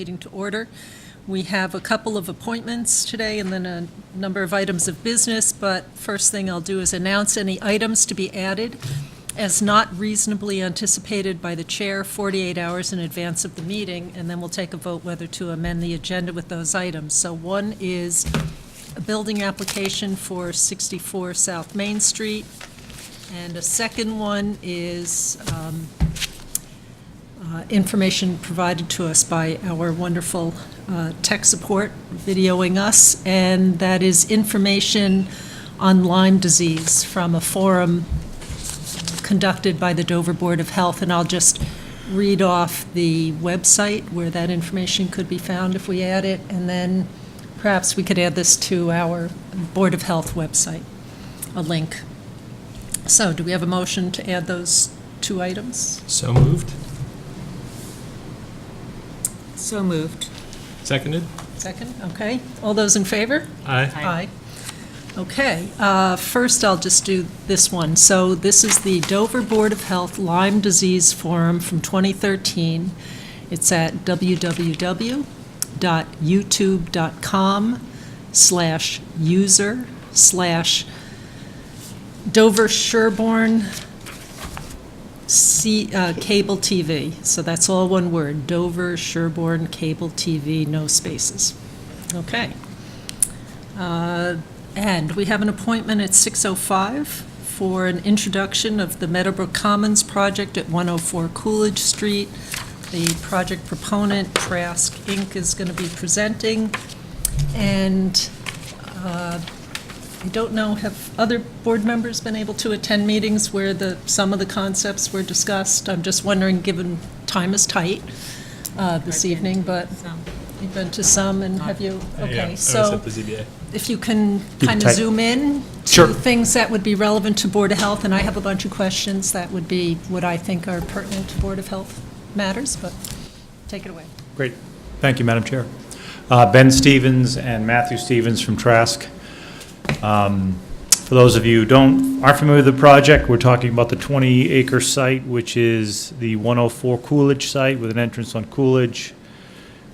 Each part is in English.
meeting to order. We have a couple of appointments today and then a number of items of business, but first thing I'll do is announce any items to be added as not reasonably anticipated by the chair 48 hours in advance of the meeting, and then we'll take a vote whether to amend the agenda with those items. So one is a building application for 64 South Main Street, and a second one is information provided to us by our wonderful tech support videoing us, and that is information on Lyme disease from a forum conducted by the Dover Board of Health, and I'll just read off the website where that information could be found if we add it, and then perhaps we could add this to our Board of Health website, a link. So do we have a motion to add those two items? So moved. So moved. Seconded? Second, okay. All those in favor? Aye. Aye. Okay, first I'll just do this one. So this is the Dover Board of Health Lyme Disease Forum from 2013. It's at www.youtube.com/user/Dover Sherborn Cable TV. So that's all one word, Dover Sherborn Cable TV, no spaces. Okay. And we have an appointment at 6:05 for an introduction of the Meadowbrook Commons project at 104 Coolidge Street. The project proponent, Trask Inc., is going to be presenting. And I don't know, have other board members been able to attend meetings where some of the concepts were discussed? I'm just wondering, given time is tight this evening, but you've been to some, and have you? Okay, Yeah, I was so at the ZBA. if you can kind of zoom in to Sure. things that would be relevant to Board of Health, and I have a bunch of questions that would be what I think are pertinent to Board of Health matters, but take it away. Great. Thank you, Madam Chair. Ben Stevens and Matthew Stevens from Trask. For those of you who aren't familiar with the project, we're talking about the 20-acre site, which is the 104 Coolidge site with an entrance on Coolidge,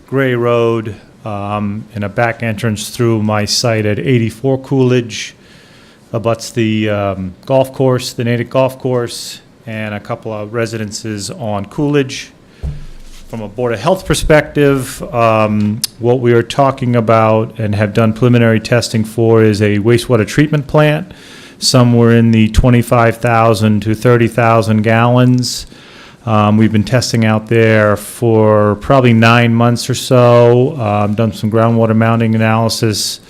Gray Road, and a back entrance through my site at 84 Coolidge. Abuts the golf course, the Natick Golf Course, and a couple of residences on Coolidge. From a Board of Health perspective, what we are talking about and have done preliminary testing for is a wastewater treatment plant, somewhere in the 25,000 to 30,000 gallons. We've been testing out there for probably 9 months or so, done some groundwater mounding analysis,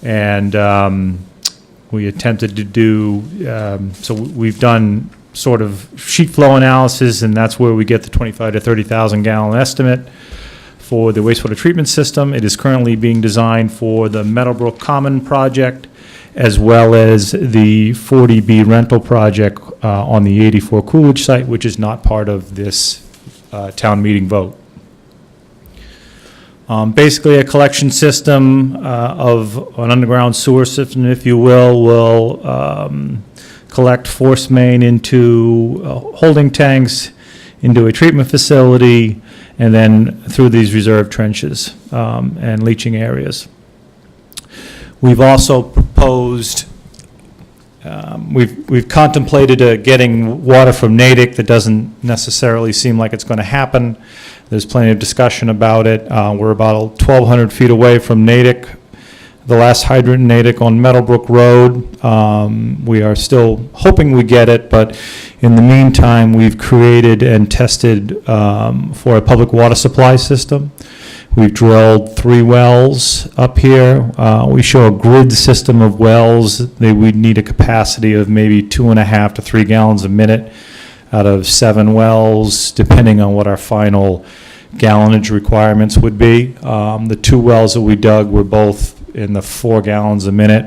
and we attempted to do, so we've done sort of sheet flow analysis, and that's where we get the 25 to 30,000 gallon estimate for the wastewater treatment system. It is currently being designed for the Meadowbrook Common project, as well as the 40B rental project on the 84 Coolidge site, which is not part of this town meeting vote. Basically, a collection system of an underground sewer system, if you will collect force main into holding tanks, into a treatment facility, and then through these reserve trenches and leaching areas. We've also proposed, we've contemplated getting water from Natick. That doesn't necessarily seem like it's going to happen. There's plenty of discussion about it. We're about 1,200 feet away from Natick, the last hydrant in Natick on Meadowbrook Road. We are still hoping we get it, but in the meantime, we've created and tested for a public water supply system. We've drilled 3 wells up here. We show a grid system of wells. We'd need a capacity of maybe 2.5 to 3 gallons a minute out of 7 wells, depending on what our final gallonage requirements would be. The 2 wells that we dug were both in the 4 gallons a minute.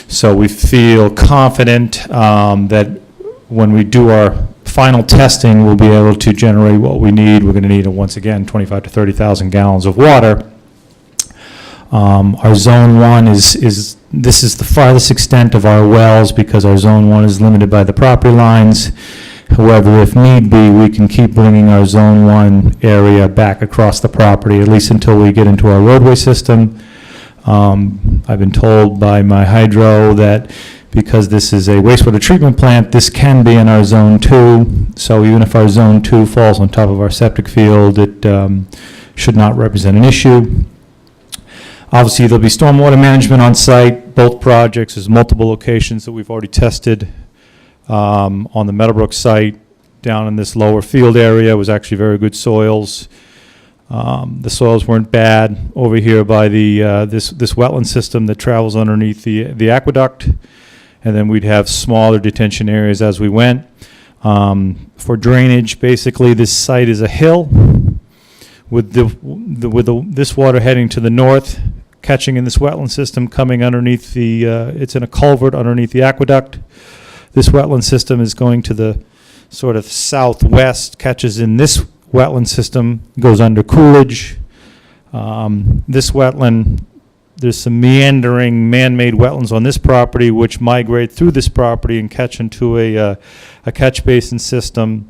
So we feel confident that when we do our final testing, we'll be able to generate what we need. We're going to need, once again, 25 to 30,000 gallons of water. Our zone 1 this is the farthest extent of our wells because our zone 1 is limited by the property lines. However, if need be, we can keep bringing our Zone 1 area back across the property, at least until we get into our roadway system. I've been told by my hydro that because this is a wastewater treatment plant, this can be in our Zone 2. So even if our Zone 2 falls on top of our septic field, it should not represent an issue. Obviously, there'll be stormwater management on site. Both projects, there's multiple locations that we've already tested. On the Meadowbrook site, down in this lower field area, was actually very good soils. The soils weren't bad over here by the this wetland system that travels underneath the aqueduct, and then we'd have smaller detention areas as we went. For drainage, basically, this site is a hill with this water heading to the north, catching in this wetland system, coming underneath the. It's in a culvert underneath the aqueduct. This wetland system is going to the sort of southwest, catches in this wetland system, goes under Coolidge. This wetland, there's some meandering man-made wetlands on this property which migrate through this property and catch into a catch basin system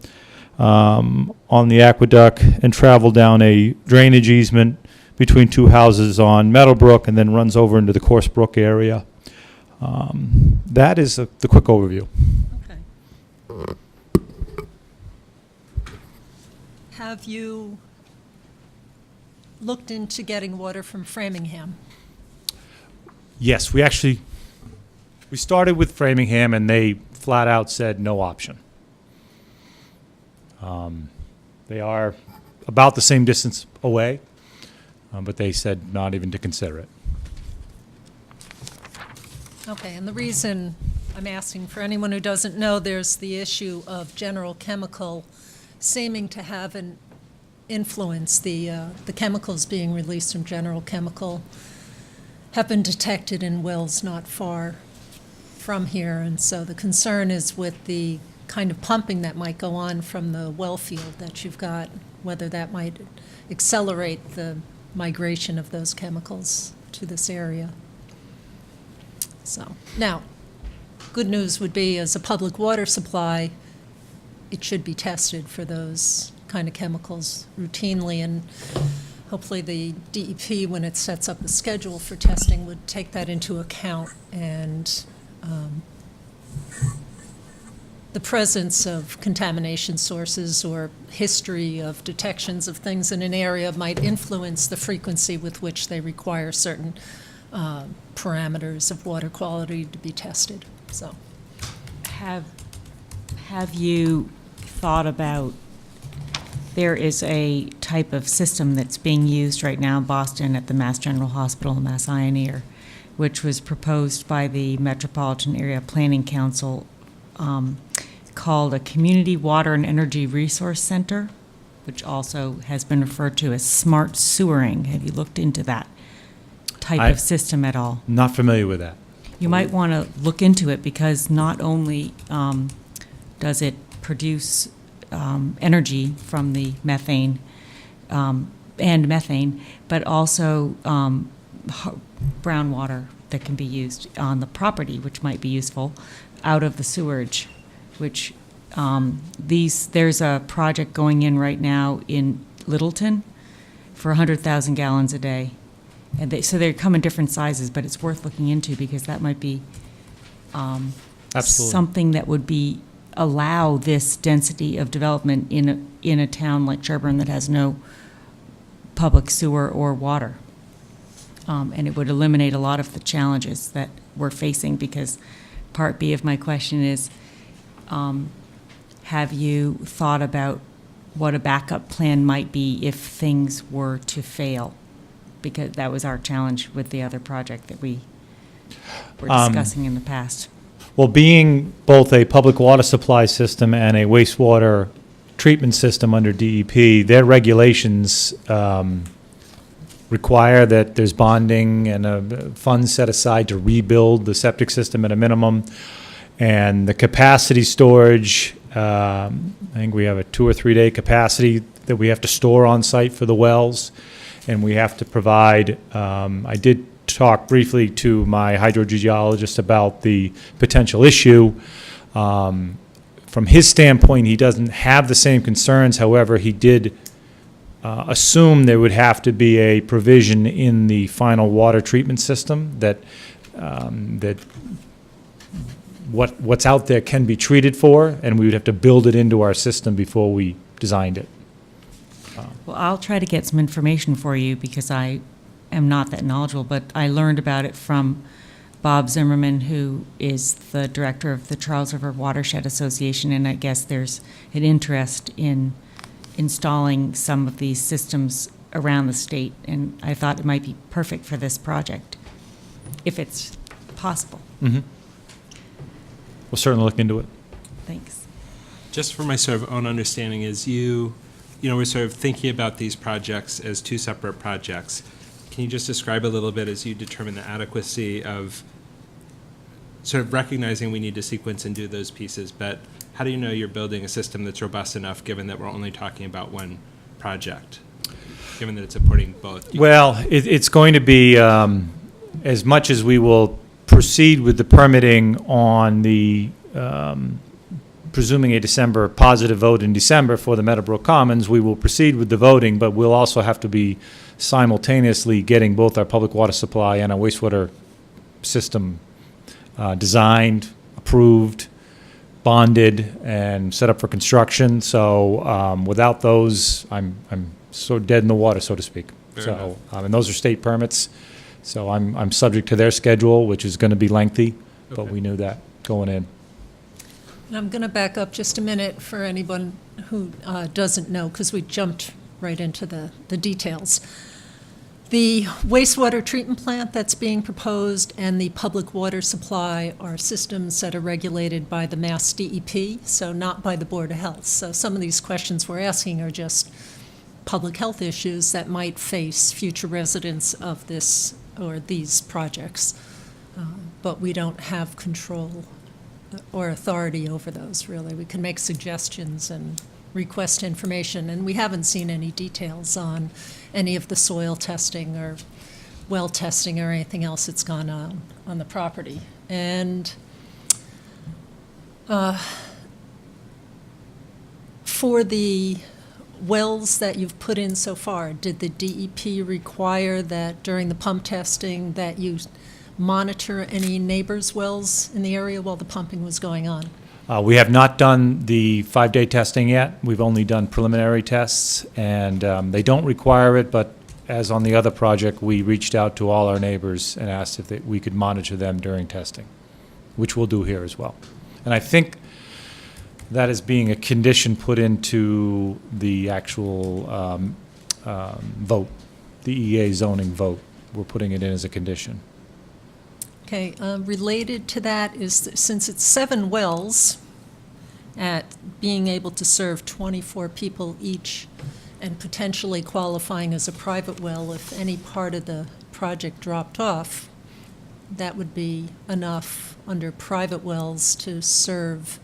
on the aqueduct and travel down a drainage easement between two houses on Meadowbrook and then runs over into the Coarse Brook area. That is the quick overview. Okay. Have you looked into getting water from Framingham? Yes, we started with Framingham and they flat out said no option. They are about the same distance away, but they said not even to consider it. Okay, and the reason I'm asking, for anyone who doesn't know, there's the issue of General Chemical seeming to have an influence. The chemicals being released from General Chemical have been detected in wells not far from here, and so the concern is with the kind of pumping that might go on from the well field that you've got, whether that might accelerate the migration of those chemicals to this area. So, now, good news would be, as a public water supply, it should be tested for those kind of chemicals routinely, and hopefully the DEP, when it sets up a schedule for testing, would take that into account, and the presence of contamination sources or history of detections of things in an area might influence the frequency with which they require certain parameters of water quality to be tested. So, Have you thought about, there is a type of system that's being used right now in Boston at the Mass General Hospital, Mass Ioneer, which was proposed by the Metropolitan Area Planning Council, called a Community Water and Energy Resource Center, which also has been referred to as smart sewering. Have you looked into that type of system at all? Not familiar with that. You might want to look into it, because not only does it produce energy from the methane and methane, but also brown water that can be used on the property, which might be useful, out of the sewerage, which there's a project going in right now in Littleton for 100,000 gallons a day. And so they come in different sizes, but it's worth looking into, because that might be Absolutely. something that would allow this density of development in a town like Sherborn that has no public sewer or water. And it would eliminate a lot of the challenges that we're facing, because part B of my question is, have you thought about what a backup plan might be if things were to fail? Because that was our challenge with the other project that we were discussing in the past. Well, being both a public water supply system and a wastewater treatment system under DEP, their regulations require that there's bonding and a fund set aside to rebuild the septic system at a minimum. And the capacity storage, I think we have a 2 or 3 day capacity that we have to store on site for the wells. And we have to provide, I did talk briefly to my hydrogeologist about the potential issue. From his standpoint, he doesn't have the same concerns. However, he did assume there would have to be a provision in the final water treatment system that what's out there can be treated for, and we would have to build it into our system before we designed it. Well, I'll try to get some information for you because I am not that knowledgeable, but I learned about it from Bob Zimmerman, who is the director of the Charles River Watershed Association, and I guess there's an interest in installing some of these systems around the state, and I thought it might be perfect for this project, if it's possible. Mm-hmm. We'll certainly look into it. Thanks. Just for my sort of own understanding is we're sort of thinking about these projects as two separate projects. Can you just describe a little bit as you determine the adequacy of sort of recognizing we need to sequence and do those pieces, but how do you know you're building a system that's robust enough given that we're only talking about one project, given that it's supporting both? Well, it's going to be, as much as we will proceed with the permitting on the, presuming a December positive vote in December for the Meadowbrook Commons, we will proceed with the voting, but we'll also have to be simultaneously getting both our public water supply and our wastewater system designed, approved, bonded, and set up for construction. So without those, I'm so dead in the water, so to speak. Fair And those are state permits. So I'm subject to their schedule, which is going to be lengthy, but Okay. we knew that going in. And I'm going to back up just a minute for anyone who doesn't know, because we jumped right into the details. The wastewater treatment plant that's being proposed and the public water supply are systems that are regulated by the Mass DEP, so not by the Board of Health. So some of these questions we're asking are just public health issues that might face future residents of this or these projects. But we don't have control or authority over those, really. We can make suggestions and request information, and we haven't seen any details on any of the soil testing or well testing or anything else that's gone on the property. And for the wells that you've put in so far, did the DEP require that during the pump testing that you monitor any neighbors' wells in the area while the pumping was going on? We have not done the 5-day testing yet. We've only done preliminary tests, and they don't require it, but as on the other project, we reached out to all our neighbors and asked if we could monitor them during testing, which we'll do here as well. And I think that is being a condition put into the actual vote, the EA zoning vote. We're putting it in as a condition. Okay, related to that is that since it's 7 wells at being able to serve 24 people each and potentially qualifying as a private well, if any part of the project dropped off, that would be enough under private wells to serve,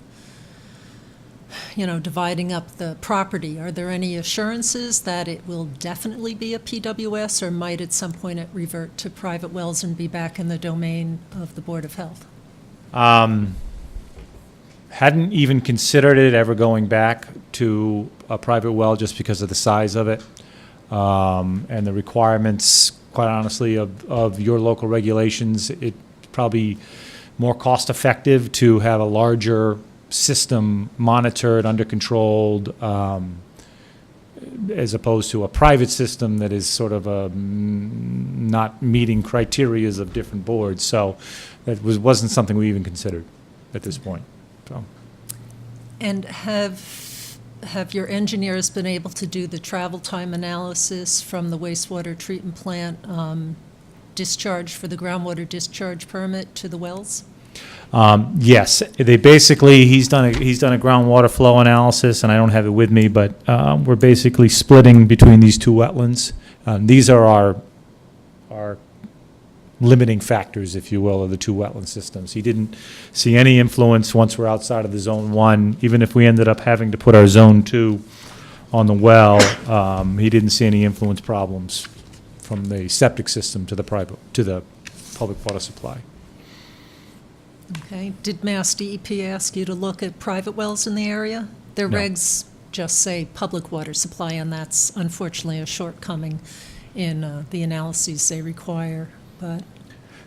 dividing up the property. Are there any assurances that it will definitely be a PWS, or might at some point it revert to private wells and be back in the domain of the Board of Health? Hadn't even considered it ever going back to a private well just because of the size of it and the requirements, quite honestly, of your local regulations. It's probably more cost-effective to have a larger system monitored, under controlled, as opposed to a private system that is sort of not meeting criterias of different boards. So that wasn't something we even considered at this point. So. And have your engineers been able to do the travel time analysis from the wastewater treatment plant discharge for the groundwater discharge permit to the wells? Yes, they basically, he's done a groundwater flow analysis, and I don't have it with me, but we're basically splitting between these two wetlands. These are our limiting factors, if you will, of the two wetland systems. He didn't see any influence once we're outside of the Zone 1. Even if we ended up having to put our Zone 2 on the well, he didn't see any influence problems from the septic system to the public water supply. Okay. Did Mass DEP ask you to look at private wells in the area? Their No. regs just say public water supply, and that's unfortunately a shortcoming in the analyses they require, but,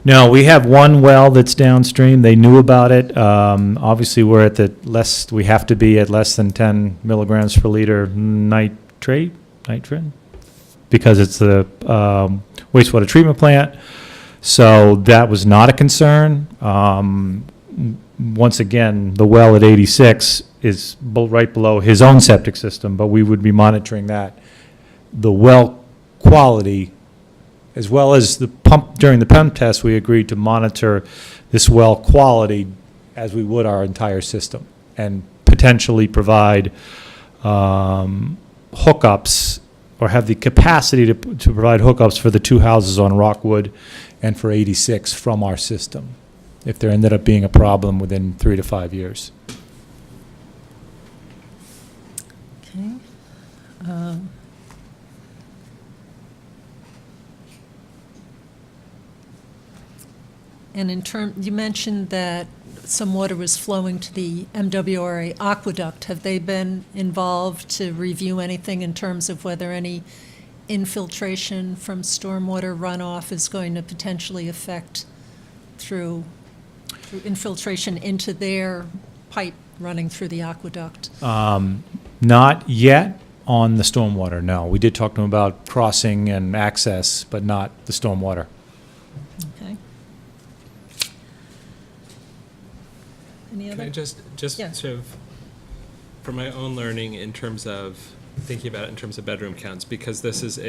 No, we have one well that's downstream. They knew about it. Obviously, we're at the less, we have to be at less than 10 milligrams per liter nitrin, because it's the wastewater treatment plant. So that was not a concern. Once again, the well at 86 is right below his own septic system, but we would be monitoring that. The well quality, as well as the pump, during the pump test, we agreed to monitor this well quality as we would our entire system, and potentially provide hookups, or have the capacity to provide hookups for the two houses on Rockwood and for 86 from our system, if there ended up being a problem within 3 to 5 years. okay. And in you mentioned that some water was flowing to the MWRA aqueduct. Have they been involved to review anything in terms of whether any infiltration from stormwater runoff is going to potentially affect through infiltration into their pipe running through the aqueduct? Not yet on the stormwater, no. We did talk to them about crossing and access, but not the stormwater. Okay. Any Can I other? just Yeah. sort of, for my own learning in terms of thinking about it in terms of bedroom counts, because this is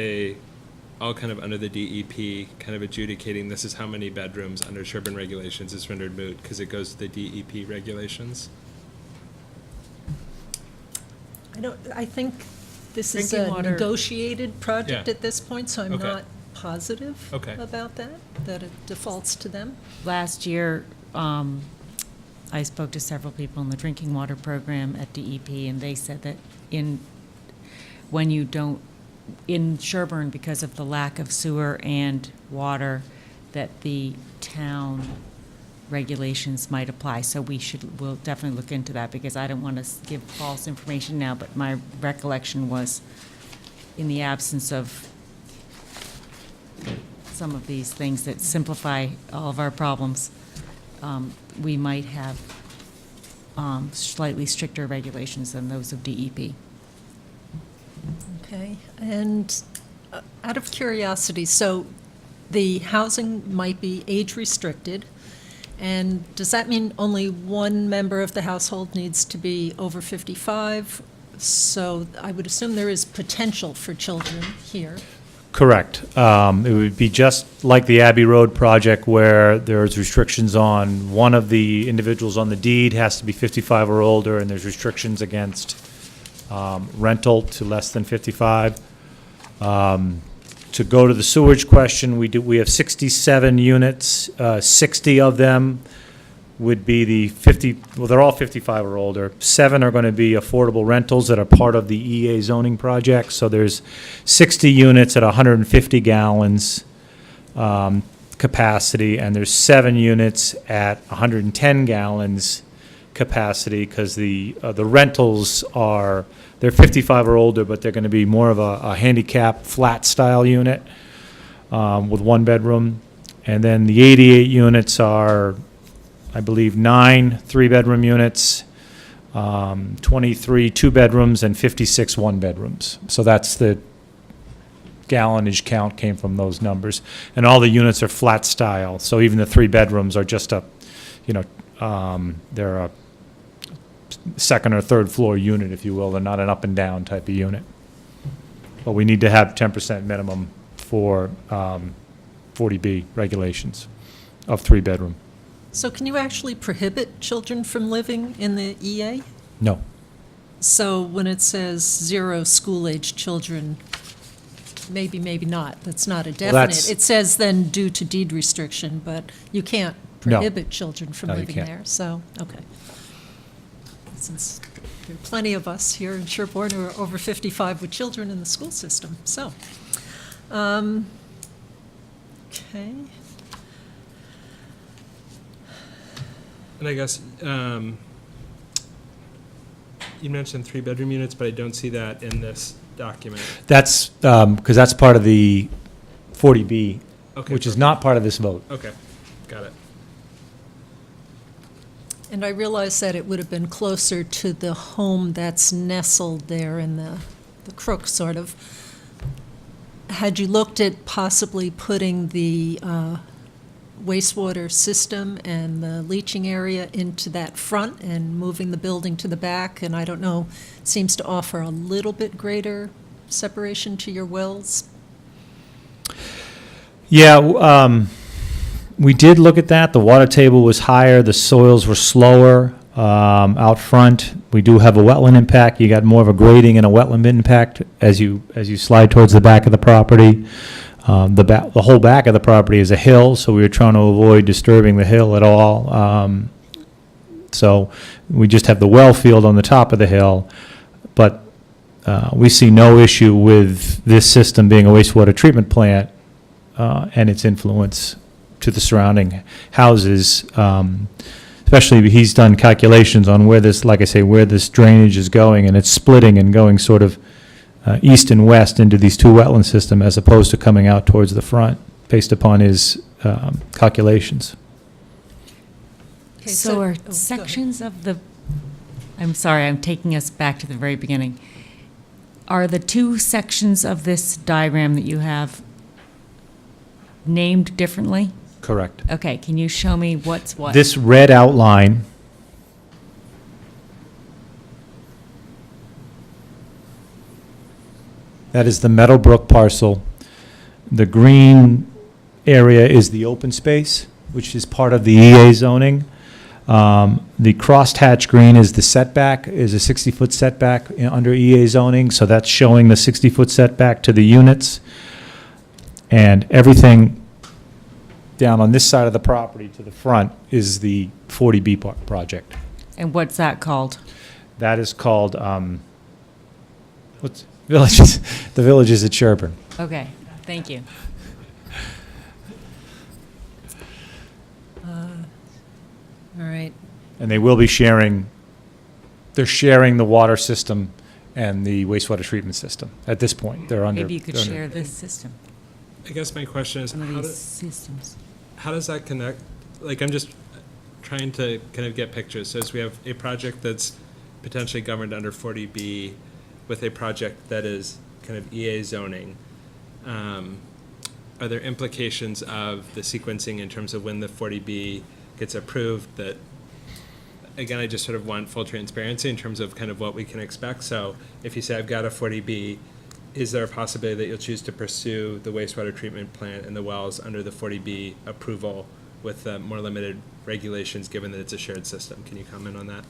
all kind of under the DEP, kind of adjudicating this is how many bedrooms under Sherborn regulations is rendered moot, because it goes to the DEP regulations. I think this is Drinking a water- negotiated project Yeah. at this point, so I'm Okay. not positive Okay. about that it defaults to them. Last year, I spoke to several people in the drinking water program at DEP, and they said that in Sherborn, because of the lack of sewer and water, that the town regulations might apply. So we'll definitely look into that, because I don't want to give false information now, but my recollection was, in the absence of some of these things that simplify all of our problems, we might have slightly stricter regulations than those of DEP. Okay, and out of curiosity, so the housing might be age-restricted, and does that mean only one member of the household needs to be over 55? So I would assume there is potential for children here. Correct. It would be just like the Abbey Road project, where there's restrictions on one of the individuals on the deed has to be 55 or older, and there's restrictions against rental to less than 55. To go to the sewage question, we have 67 units. 60 of them would be the 50, well, they're all 55 or older. 7 are going to be affordable rentals that are part of the EA zoning project. So there's 60 units at 150 gallons capacity, and there's 7 units at 110 gallons capacity, because the rentals are, they're 55 or older, but they're going to be more of a handicap flat style unit with 1 bedroom. And then the 88 units are, I believe, 9 3-bedroom units, 23 2-bedrooms, and 56 1-bedrooms. So that's the gallonage count came from those numbers. And all the units are flat style. So even the 3-bedrooms are just they're a second or third floor unit, if you will. They're not an up and down type of unit. But we need to have 10% minimum for 40B regulations of 3-bedroom. So can you actually prohibit children from living in the EA? No. So when it says 0 school-age children, maybe not, that's not a definite. that's- It says then due to deed restriction, but you can't No. prohibit children from No, you living can't. there, so, okay. Since there are plenty of us here in Sherborn who are over 55 with children in the school system, so. Okay. And I guess you mentioned 3-bedroom units, but I don't see that in this document. That's, because that's part of the 40B, Okay, which is perfect. not part of this vote. Okay, got it. And I realize that it would have been closer to the home that's nestled there in the crook, sort of. Had you looked at possibly putting the wastewater system and the leaching area into that front and moving the building to the back? And I don't know, it seems to offer a little bit greater separation to your wells. Yeah, we did look at that. The water table was higher, the soils were slower out front. We do have a wetland impact. You got more of a grading and a wetland impact as you slide towards the back of the property. The whole back of the property is a hill, so we were trying to avoid disturbing the hill at all. So we just have the well field on the top of the hill, but we see no issue with this system being a wastewater treatment plant and its influence to the surrounding houses. Especially, he's done calculations on where this, like I say, where this drainage is going, and it's splitting and going sort of east and west into these two wetland systems as opposed to coming out towards the front, based upon his calculations. Okay, So are go ahead. sections of the, I'm sorry, I'm taking us back to the very beginning. Are the two sections of this diagram that you have named differently? Correct. Okay, can you show me what's what? This red outline that is the Meadowbrook parcel. The green area is the open space, which is part of the EA zoning. The crosshatch green is the setback, is a 60-foot setback under EA zoning, so that's showing the 60-foot setback to the units. And everything down on this side of the property to the front is the 40B project. And what's that called? That is called, what's, villages, the villages at Sherborn. Okay, thank you. All right. And they will be sharing, they're sharing the water system and the wastewater treatment system at this point. They're under. Maybe you could they're under- share this system, I guess my question is, some of these systems. how does that connect? Like, I'm just trying to kind of get pictures. So as we have a project that's potentially governed under 40B with a project that is kind of EA zoning, are there implications of the sequencing in terms of when the 40B gets approved that, again, I just sort of want full transparency in terms of kind of what we can expect. So if you say I've got a 40B, is there a possibility that you'll choose to pursue the wastewater treatment plant and the wells under the 40B approval with more limited regulations, given that it's a shared system? Can you comment on that?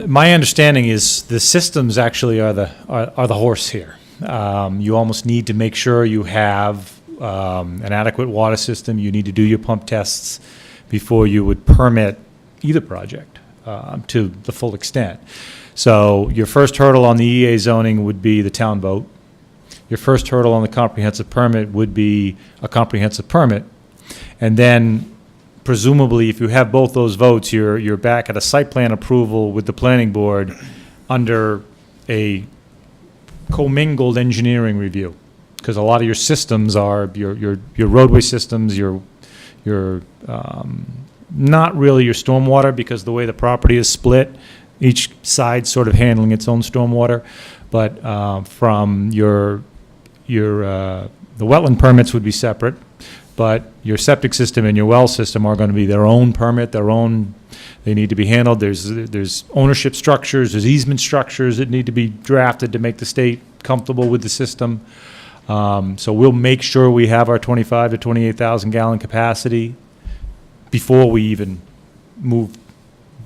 My understanding is the systems actually are the horse here. You almost need to make sure you have an adequate water system. You need to do your pump tests before you would permit either project to the full extent. So your first hurdle on the EA zoning would be the town vote. Your first hurdle on the comprehensive permit would be a comprehensive permit. And then presumably, if you have both those votes, you're back at a site plan approval with the planning board under a commingled engineering review. Because a lot of your systems are your roadway systems, your not really your stormwater, because the way the property is split, each side sort of handling its own stormwater. But from the wetland permits would be separate, but your septic system and your well system are going to be their own permit, they need to be handled. There's ownership structures, there's easement structures that need to be drafted to make the state comfortable with the system. So we'll make sure we have our 25 to 28,000 gallon capacity before we even move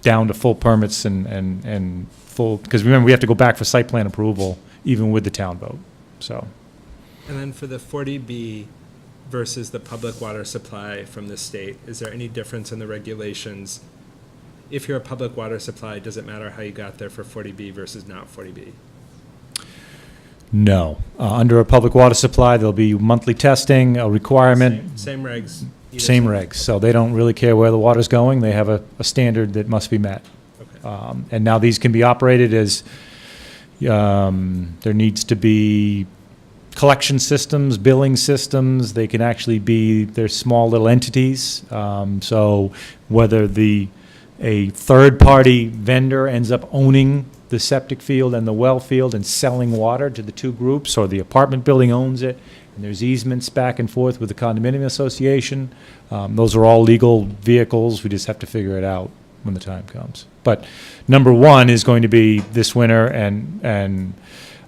down to full permits and full, because remember, we have to go back for site plan approval even with the town vote, so. And then for the 40B versus the public water supply from the state, is there any difference in the regulations? If you're a public water supply, does it matter how you got there for 40B versus not 40B? No. Under a public water supply, there'll be monthly testing, a requirement. Same regs, Same regs, so they don't really care where the water's going. They have a standard that must be met. Okay. And now these can be operated as, there needs to be collection systems, billing systems. They can actually be, they're small little entities. So whether a third-party vendor ends up owning the septic field and the well field and selling water to the two groups, or the apartment building owns it, and there's easements back and forth with the condominium association. Those are all legal vehicles. We just have to figure it out when the time comes. But number one is going to be this winter and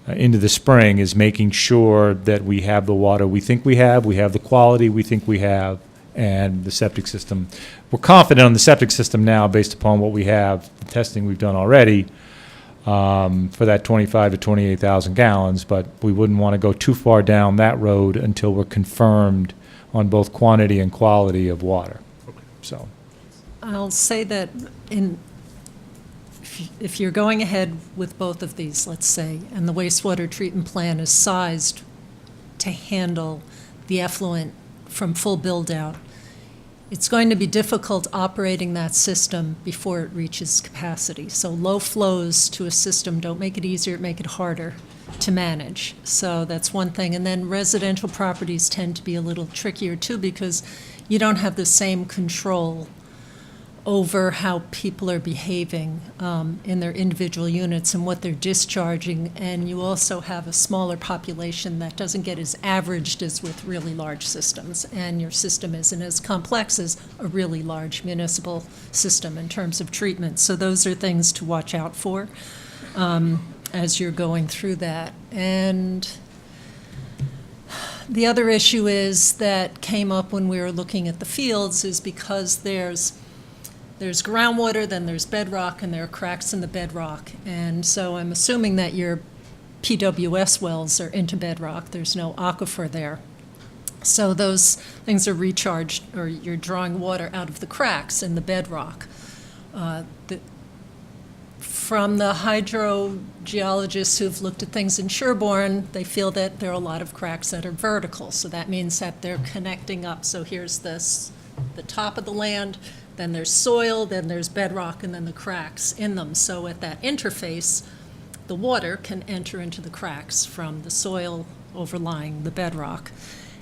into the spring, is making sure that we have the water we think we have the quality we think we have, and the septic system. We're confident on the septic system now based upon what we have, the testing we've done already, for that 25 to 28,000 gallons, but we wouldn't want to go too far down that road until we're confirmed on both quantity and quality of water. So, I'll say that if you're going ahead with both of these, let's say, and the wastewater treatment plant is sized to handle the effluent from full build-out, it's going to be difficult operating that system before it reaches capacity. So low flows to a system don't make it easier, make it harder to manage. So that's one thing. And then residential properties tend to be a little trickier too, because you don't have the same control over how people are behaving in their individual units and what they're discharging. And you also have a smaller population that doesn't get as averaged as with really large systems. And your system isn't as complex as a really large municipal system in terms of treatment. So those are things to watch out for as you're going through that. And the other issue is that came up when we were looking at the fields is because there's groundwater, then there's bedrock, and there are cracks in the bedrock. And so I'm assuming that your PWS wells are into bedrock. There's no aquifer there. So those things are recharged, or you're drawing water out of the cracks in the bedrock. From the hydrogeologists who've looked at things in Sherborn, they feel that there are a lot of cracks that are vertical. So that means that they're connecting up. So here's the top of the land, then there's soil, then there's bedrock, and then the cracks in them. So at that interface, the water can enter into the cracks from the soil overlying the bedrock.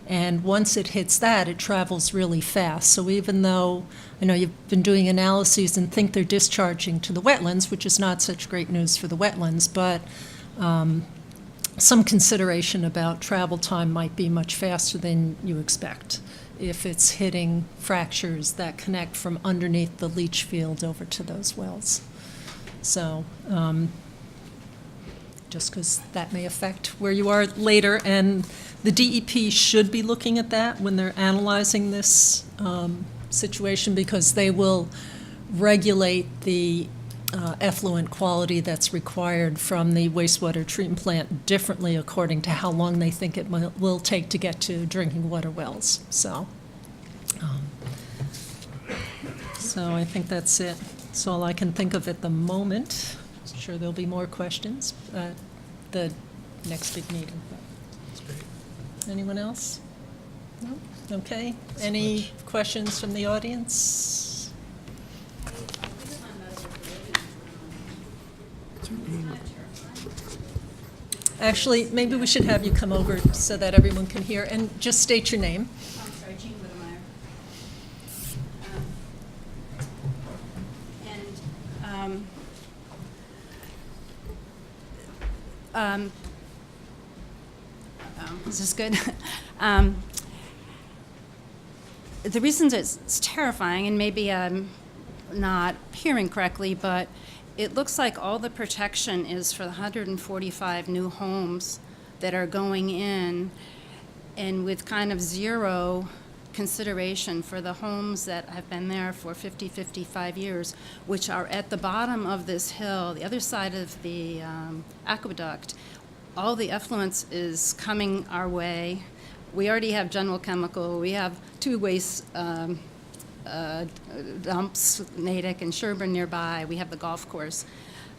And once it hits that, it travels really fast. So even though, I know you've been doing analyses and think they're discharging to the wetlands, which is not such great news for the wetlands, but some consideration about travel time might be much faster than you expect if it's hitting fractures that connect from underneath the leach field over to those wells. So just because that may affect where you are later, and the DEP should be looking at that when they're analyzing this situation, because they will regulate the effluent quality that's required from the wastewater treatment plant differently according to how long they think it will take to get to drinking water wells. So I think that's it. That's all I can think of at the moment. I'm sure there'll be more questions at the next big meeting. Anyone else? No? Okay. Any questions from the audience? Actually, maybe we should have you come over so that everyone can hear, and just state your name. I'm sorry, Jean Whittemire. Is this good? The reason it's terrifying, and maybe I'm not hearing correctly, but it looks like all the protection is for the 145 new homes that are going in, and with kind of zero consideration for the homes that have been there for 50, 55 years, which are at the bottom of this hill, the other side of the aqueduct. All the effluence is coming our way. We already have general chemical. We have two waste dumps, Natick and Sherborn nearby. We have the golf course.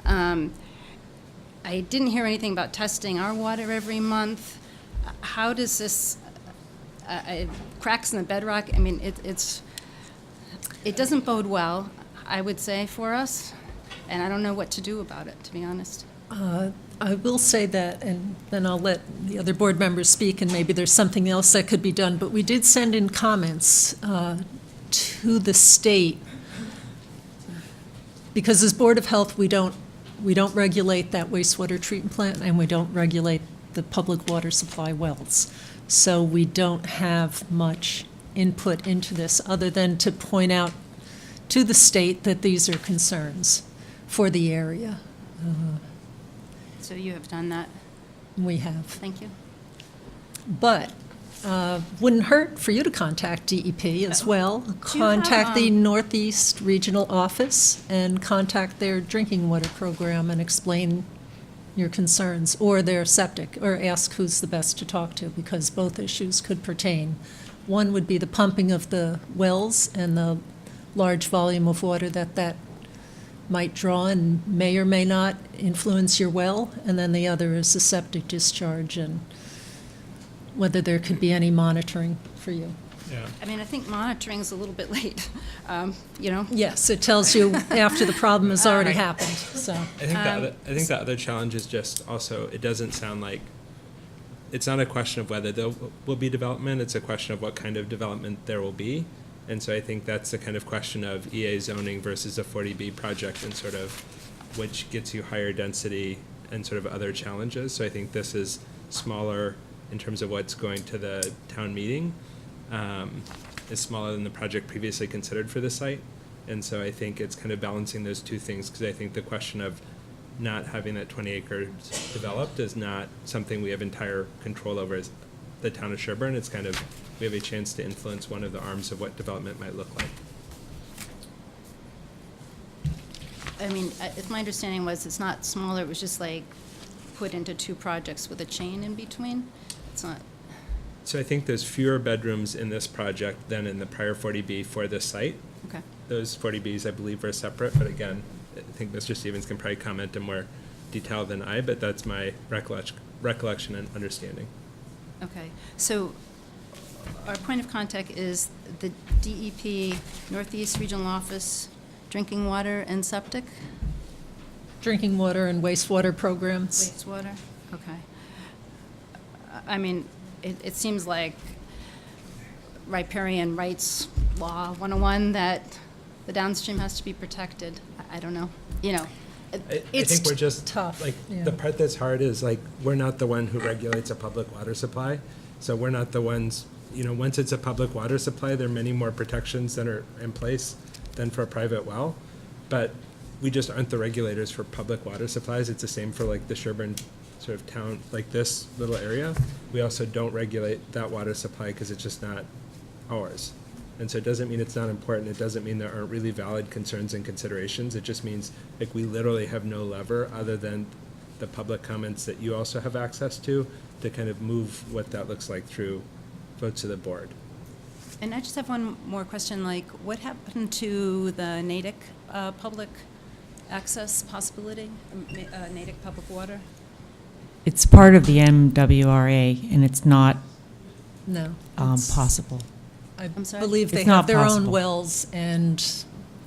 I didn't hear anything about testing our water every month. How does this cracks in the bedrock. I mean, it doesn't bode well, I would say, for us, and I don't know what to do about it, to be honest. I will say that, and then I'll let the other board members speak, and maybe there's something else that could be done, but we did send in comments to the state, because as Board of Health, we don't regulate that wastewater treatment plant, and we don't regulate the public water supply wells. So we don't have much input into this, other than to point out to the state that these are concerns for the area. So you have done that. We have. Thank you. But wouldn't hurt for you to contact DEP as well. Do you have, Contact the Northeast Regional Office and contact their drinking water program and explain your concerns, or their septic, or ask who's the best to talk to, because both issues could pertain. One would be the pumping of the wells and the large volume of water that might draw and may or may not influence your well, and then the other is the septic discharge and whether there could be any monitoring for you. Yeah. I mean, I think monitoring's a little bit late, you know? Yes, it tells you after the problem has already Right. happened, so. I think the other challenge is just also, it doesn't sound like, it's not a question of whether there will be development, it's a question of what kind of development there will be. And so I think that's the kind of question of EA zoning versus a 40B project, and sort of which gets you higher density and sort of other challenges. So I think this is smaller in terms of what's going to the town meeting, is smaller than the project previously considered for the site. And so I think it's kind of balancing those two things, because I think the question of not having that 20 acres developed is not something we have entire control over as the town of Sherborn. It's kind of, we have a chance to influence one of the arms of what development might look like. I mean, if my understanding was it's not smaller, it was just like put into two projects with a chain in between. It's not, So I think there's fewer bedrooms in this project than in the prior 40B for this site. okay. Those 40Bs, I believe, are separate, but again, I think Mr. Stevens can probably comment in more detail than I, but that's my recollection and understanding. Okay, so our point of contact is the DEP Northeast Regional Office, drinking water and septic, Drinking water and wastewater programs. wastewater? Okay. I mean, it seems like riparian rights law 101, that the downstream has to be protected. I don't know, you know. I It's think we're just, tough, like, yeah. the part that's hard is, like, we're not the one who regulates a public water supply. So we're not the ones, you know, once it's a public water supply, there are many more protections that are in place than for a private well. But we just aren't the regulators for public water supplies. It's the same for, like, the Sherborn sort of town, like this little area. We also don't regulate that water supply because it's just not ours. And so it doesn't mean it's not important. It doesn't mean there aren't really valid concerns and considerations. It just means, like, we literally have no lever other than the public comments that you also have access to kind of move what that looks like through votes of the board. And I just have one more question, like, what happened to the Natick public access possibility, Natick public water? It's part of the MWRA, and it's not No. it's- possible. I I'm sorry? believe they It's have not their own possible. wells, and,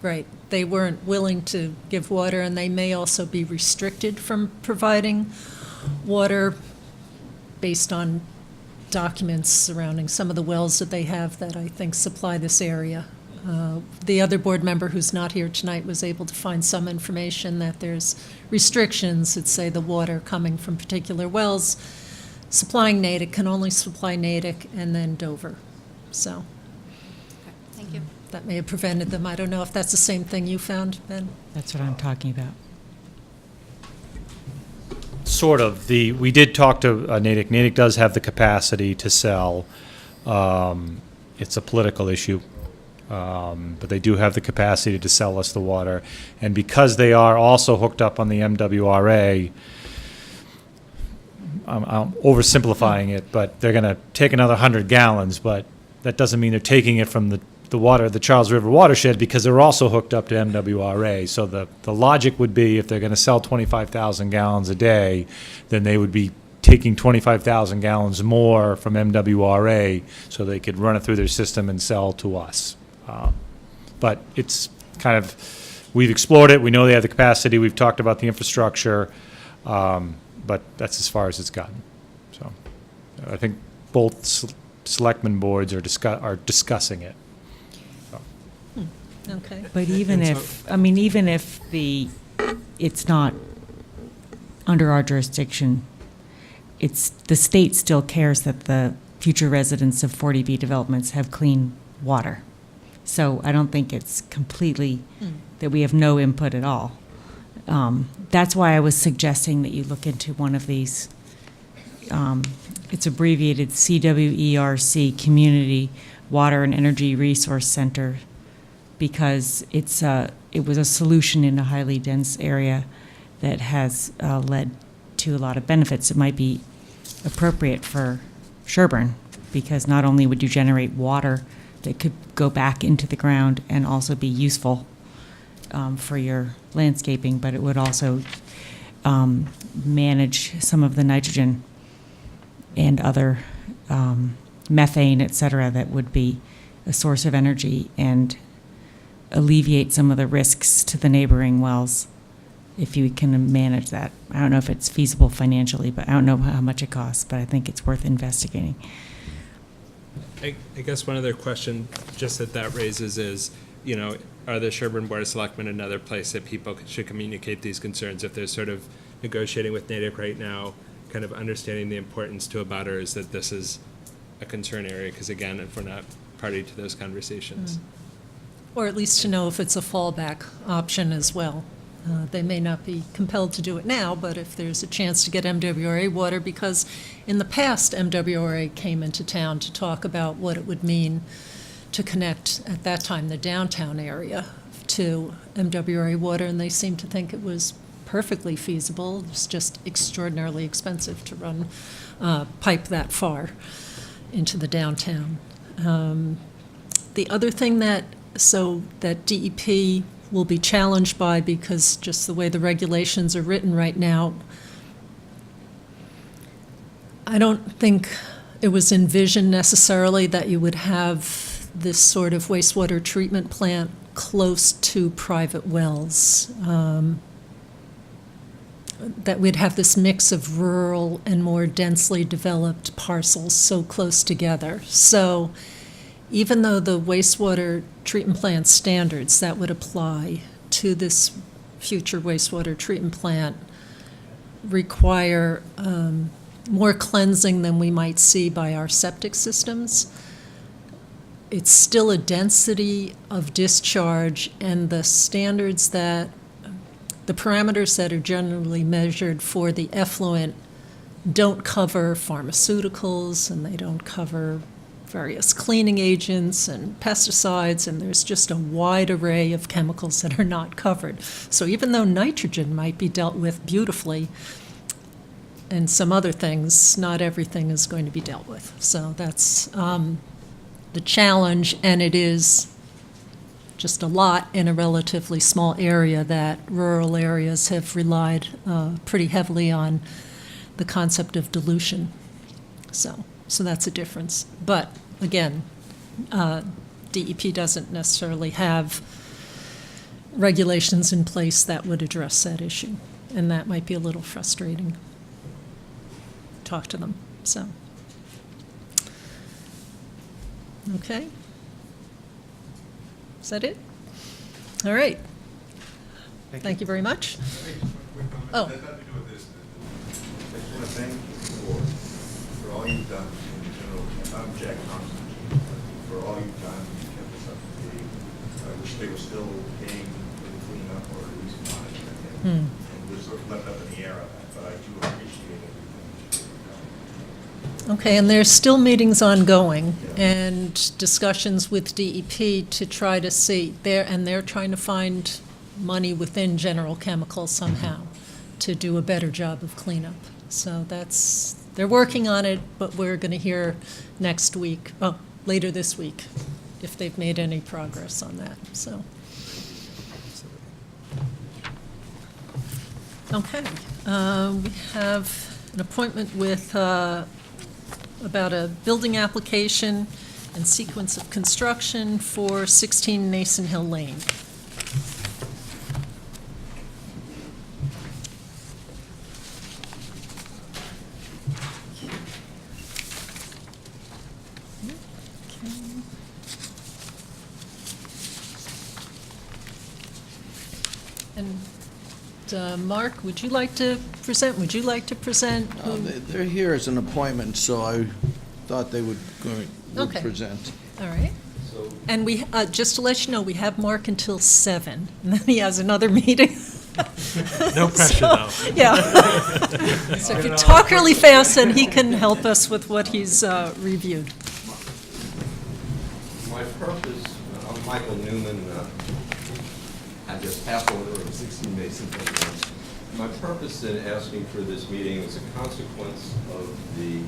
right, they weren't willing to give water, and they may also be restricted from providing water based on documents surrounding some of the wells that they have that I think supply this area. The other board member who's not here tonight was able to find some information that there's restrictions that say the water coming from particular wells supplying Natick can only supply Natick and then Dover. So Okay, thank you. that may have prevented them. I don't know if that's the same thing you found, Ben? That's what I'm talking about. Sort of. We did talk to Natick. Natick does have the capacity to sell. It's a political issue. But they do have the capacity to sell us the water. And because they are also hooked up on the MWRA, I'm oversimplifying it, but they're going to take another 100 gallons, but that doesn't mean they're taking it from the water, the Charles River watershed, because they're also hooked up to MWRA. So the logic would be, if they're going to sell 25,000 gallons a day, then they would be taking 25,000 gallons more from MWRA so they could run it through their system and sell to us. But it's kind of, we've explored it, we know they have the capacity, we've talked about the infrastructure, but that's as far as it's gotten. So I think both selectmen boards are discussing it. Okay. But even And so- if, I mean, even if it's not under our jurisdiction, the state still cares that the future residents of 40B developments have clean water. So I don't think it's completely that we have no input at all. That's why I was suggesting that you look into one of these. It's abbreviated CWERC, Community Water and Energy Resource Center, because it was a solution in a highly dense area that has led to a lot of benefits. It might be appropriate for Sherborn, because not only would you generate water that could go back into the ground and also be useful for your landscaping, but it would also manage some of the nitrogen and other methane, et cetera, that would be a source of energy and alleviate some of the risks to the neighboring wells if you can manage that. I don't know if it's feasible financially, but I don't know how much it costs, but I think it's worth investigating. I guess one other question just that raises is, you know, are the Sherborn Board of Selectmen another place that people should communicate these concerns if they're sort of negotiating with Natick right now, kind of understanding the importance to abutters that this is a concern area? Because again, if we're not party to those conversations. Or at least to know if it's a fallback option as well. They may not be compelled to do it now, but if there's a chance to get MWRA water, because in the past, MWRA came into town to talk about what it would mean to connect, at that time, the downtown area to MWRA water, and they seemed to think it was perfectly feasible. It was just extraordinarily expensive to run pipe that far into the downtown. The other thing that DEP will be challenged by, because just the way the regulations are written right now, I don't think it was envisioned necessarily that you would have this sort of wastewater treatment plant close to private wells. That we'd have this mix of rural and more densely developed parcels so close together. So even though the wastewater treatment plant standards that would apply to this future wastewater treatment plant require more cleansing than we might see by our septic systems, it's still a density of discharge, and the standards that, the parameters that are generally measured for the effluent don't cover pharmaceuticals, and they don't cover various cleaning agents and pesticides, and there's just a wide array of chemicals that are not covered. So even though nitrogen might be dealt with beautifully, and some other things, not everything is going to be dealt with. So that's the challenge, and it is just a lot in a relatively small area that rural areas have relied pretty heavily on the concept of dilution. So that's a difference. But again, DEP doesn't necessarily have regulations in place that would address that issue, and that might be a little frustrating. Talk to them, so. Okay. Is that it? All right. Thank you very much. Oh. It has nothing to do with this. I just want to thank the board for all you've done in general. I'm Jack Constantine, for all you've done. You kept us up to date. I wish they were still paying for the cleanup or at least monitoring it. And we're sort of left up in the air on that, but I do appreciate everything that you've done. Okay, and there's still meetings ongoing and discussions with DEP to try to see, they're trying to find money within General Chemical somehow to do a better job of cleanup. So they're working on it, but we're going to hear next week, later this week, if they've made any progress on that, so. Okay, we have an appointment with, about a building application and sequence of construction for 16 Nason Hill Lane. And Mark, would you like to present? Would you like to present? They're here as an appointment, so I thought they would Okay. present. All right. And we, just to let you know, we have Mark until 7, and then he has another meeting. No pressure, though. Yeah. So if you talk really fast, then he can help us with what he's reviewed. My purpose, I'm Michael Newman, I'm just half owner of 16 Mason Hill. My purpose in asking for this meeting is a consequence of the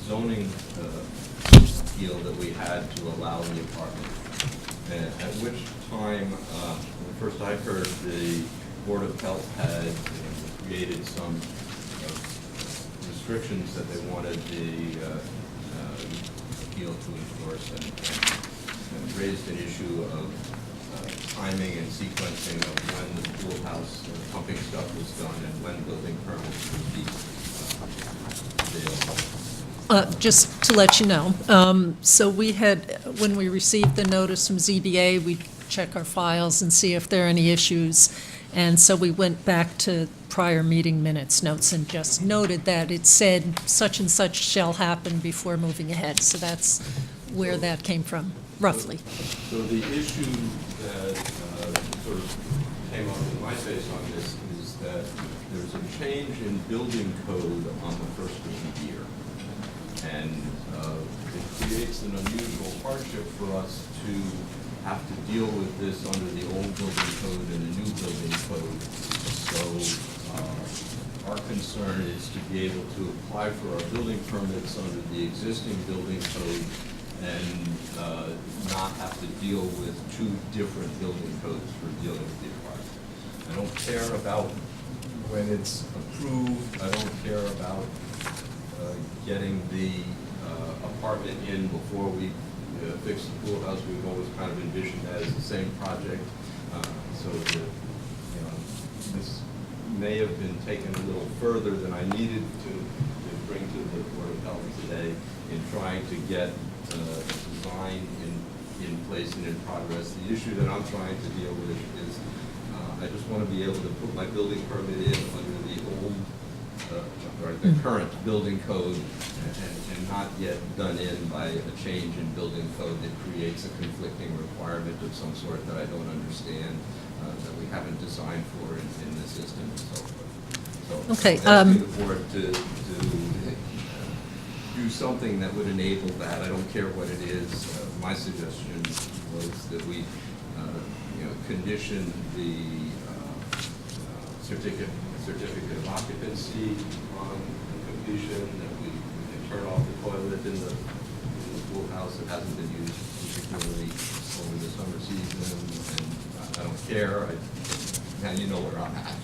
zoning appeal that we had to allow the apartment. And at which time, when first I heard, the Board of Health had created some restrictions that they wanted the appeal to enforce, and raised an issue of timing and sequencing of when the pool house pumping stuff was done and when building permits would be available. Just to let you know, so we had, when we received the notice from ZBA, we check our files and see if there are any issues. And so we went back to prior meeting minutes notes and just noted that it said such and such shall happen before moving ahead. So that's where that came from, roughly. So the issue that sort of came up in my face on this is that there's a change in building code on the first of the year. And it creates an unusual hardship for us to have to deal with this under the old building code and the new building code. So our concern is to be able to apply for our building permits under the existing building code and not have to deal with two different building codes for dealing with the apartment. I don't care about when it's approved. I don't care about getting the apartment in before we fix the pool house. We've always kind of envisioned that as the same project. So that, this may have been taken a little further than I needed to bring to the Board of Health today in trying to get design in place and in progress. The issue that I'm trying to deal with is I just want to be able to put my building permit in under the old or the current building code and not yet done in by a change in building code that creates a conflicting requirement of some sort that I don't understand, that we haven't designed for in the system and so forth. So Okay, I'm asking the board to do something that would enable that. I don't care what it is. My suggestion was that we condition the certificate of occupancy on completion, that we can turn off the toilet in the pool house that hasn't been used particularly over the summer season, and I don't care. Now you know where I'm at.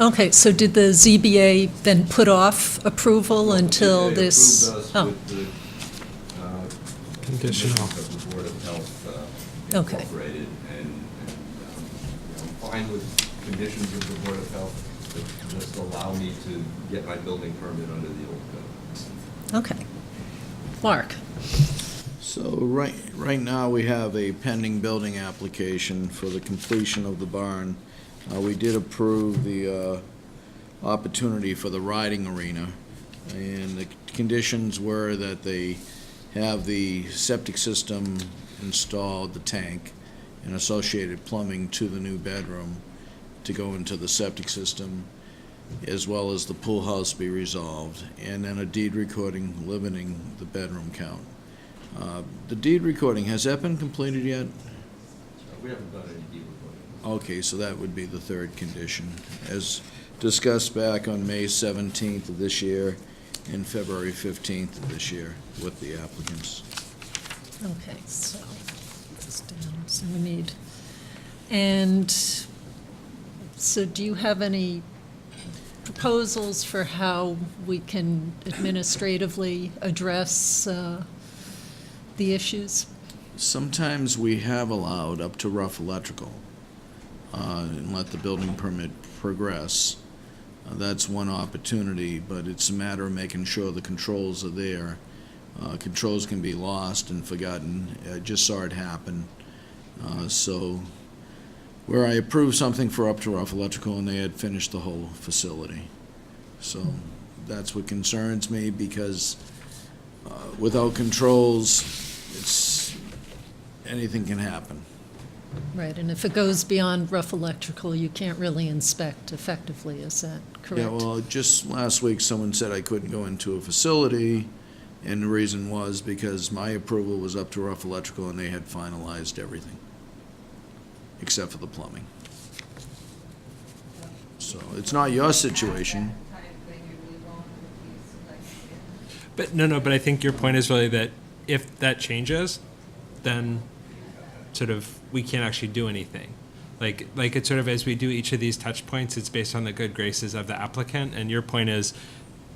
Okay, so did the ZBA then put off approval until They this? approved us Oh, with the Conditional. conditions of the Board of Health Okay. incorporated, and I'm fine with conditions of the Board of Health that just allow me to get my building permit under the old code. okay. Mark? So right now, we have a pending building application for the completion of the barn. We did approve the opportunity for the riding arena, and the conditions were that they have the septic system installed, the tank, and associated plumbing to the new bedroom to go into the septic system, as well as the pool house be resolved, and then a deed recording limiting the bedroom count. The deed recording, has that been completed yet? We haven't done any deed recording. Okay, so that would be the third condition, as discussed back on May 17th of this year and February 15th of this year with the applicants. Okay, so, put this down, so we need, and, so do you have any proposals for how we can administratively address the issues? Sometimes we have allowed up to rough electrical and let the building permit progress. That's one opportunity, but it's a matter of making sure the controls are there. Controls can be lost and forgotten. I just saw it happen. So where I approved something for up to rough electrical and they had finished the whole facility. So that's what concerns me, because without controls, anything can happen. Right, and if it goes beyond rough electrical, you can't really inspect effectively, is that correct? Yeah, well, just last week, someone said I couldn't go into a facility, and the reason was because my approval was up to rough electrical and they had finalized everything, except for the plumbing. So it's not your situation. But but I think your point is really that if that changes, then sort of we can't actually do anything. Like it's sort of, as we do each of these touch points, it's based on the good graces of the applicant. And your point is,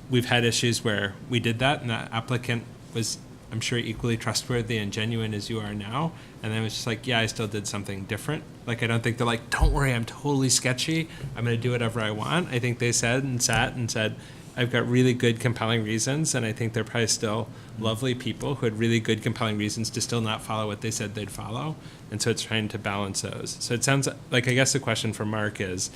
we've had issues where we did that and the applicant was, I'm sure, equally trustworthy and genuine as you are now. And then it was just like, yeah, I still did something different. Like, I don't think they're like, don't worry, I'm totally sketchy, I'm going to do whatever I want. I think they said and sat and said, I've got really good, compelling reasons, and I think they're probably still lovely people who had really good, compelling reasons to still not follow what they said they'd follow. And so it's trying to balance those. So it sounds like, I guess the question for Mark is,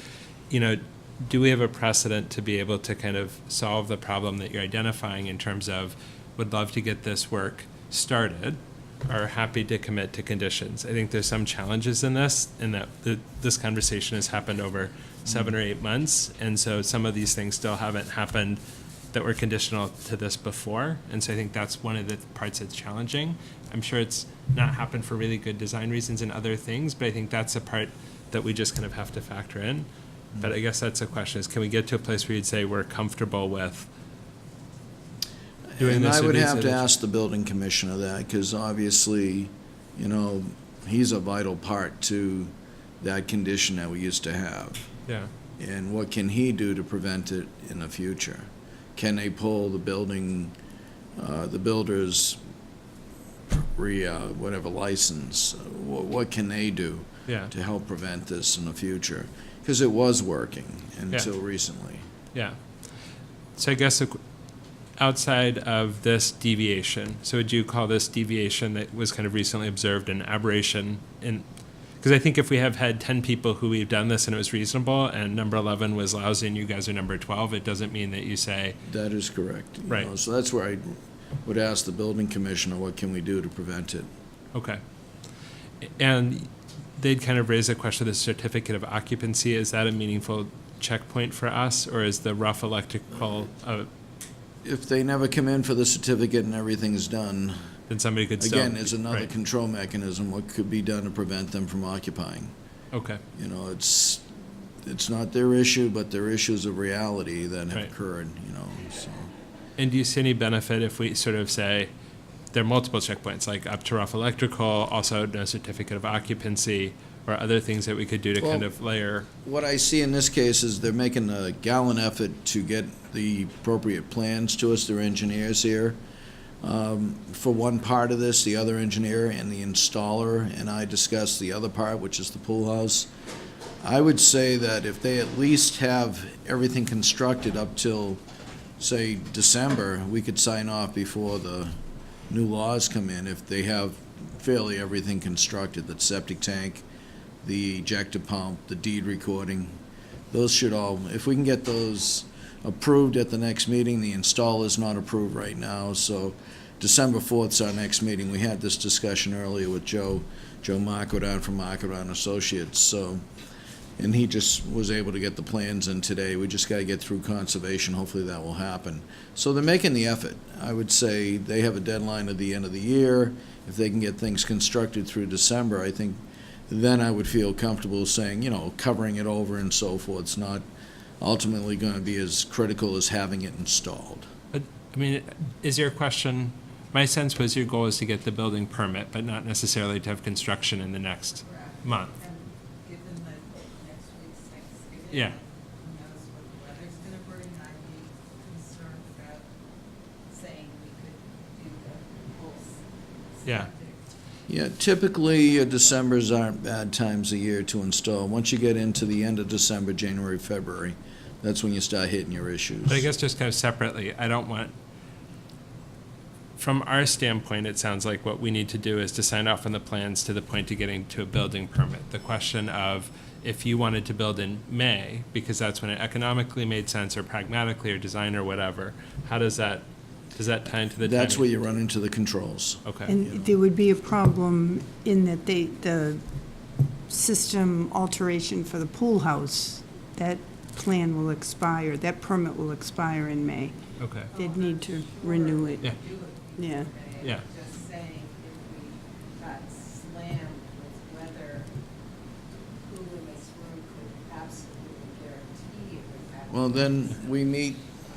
do we have a precedent to be able to kind of solve the problem that you're identifying in terms of, would love to get this work started, are happy to commit to conditions? I think there's some challenges in this, in that this conversation has happened over 7 or 8 months, and so some of these things still haven't happened that were conditional to this before, and so I think that's one of the parts that's challenging. I'm sure it's not happened for really good design reasons and other things, but I think that's a part that we just kind of have to factor in. But I guess that's the question, is can we get to a place where you'd say we're comfortable with doing And this? I or would these have to other- ask the building commissioner that, because obviously, he's a vital part to that condition that we used to have. Yeah. And what can he do to prevent it in the future? Can they pull the building, the builder's whatever license? What can they do Yeah. to help prevent this in the future? Because it was working until recently. Yeah. So I guess outside of this deviation, so would you call this deviation that was kind of recently observed an aberration? Because I think if we have had 10 people who we've done this and it was reasonable, and number 11 was lousy and you guys are number 12, it doesn't mean that you say, That is correct. Right. So that's where I would ask the building commissioner, what can we do to prevent it? okay. And they'd kind of raise a question of the certificate of occupancy. Is that a meaningful checkpoint for us, or is the rough electrical, If they never come in for the certificate and everything's done, then somebody could still? again, is another Right. control mechanism, what could be done to prevent them from occupying? Okay. It's not their issue, but they're issues of reality that have Right. occurred, so. And do you see any benefit if we sort of say there are multiple checkpoints, like up to rough electrical, also no certificate of occupancy, or other things that we could do to kind Well- of layer? What I see in this case is they're making a gallant effort to get the appropriate plans to us, their engineers here. For one part of this, the other engineer and the installer and I discussed the other part, which is the pool house. I would say that if they at least have everything constructed up till, say, December, we could sign off before the new laws come in, if they have fairly everything constructed, the septic tank, the ejector pump, the deed recording. Those should all, if we can get those approved at the next meeting, the installer's not approved right now, so December 4th is our next meeting. We had this discussion earlier with Joe Marcodan from Marcodan Associates, so, and he just was able to get the plans in today. We just got to get through conservation. Hopefully that will happen. So they're making the effort. I would say they have a deadline at the end of the year. If they can get things constructed through December, I think then I would feel comfortable saying, covering it over and so forth. It's not ultimately going to be as critical as having it installed. But, I mean, is your question, my sense was your goal is to get the building permit, but not necessarily to have construction in the next month. And given that next week's Thanksgiving. Yeah. Who knows what the weather's gonna bring. Yeah, Yeah, typically, Decembers aren't bad times of year to install. Once you get into the end of December, January, February, that's when you start hitting your issues. but I guess just kind of separately, I don't want, from our standpoint, it sounds like what we need to do is to sign off on the plans to the point to getting to a building permit. The question of if you wanted to build in May, because that's when it economically made sense, or pragmatically, or design, or whatever, how does that tie into the timing? That's where you run into the controls. Okay. And there would be a problem in that the system alteration for the pool house, that plan will expire, that permit will expire in May. Okay. They'd need to renew it. Yeah. Yeah. Yeah. Just saying, if we got slammed with weather, who in this room could absolutely guarantee it would happen? Well, then, we meet,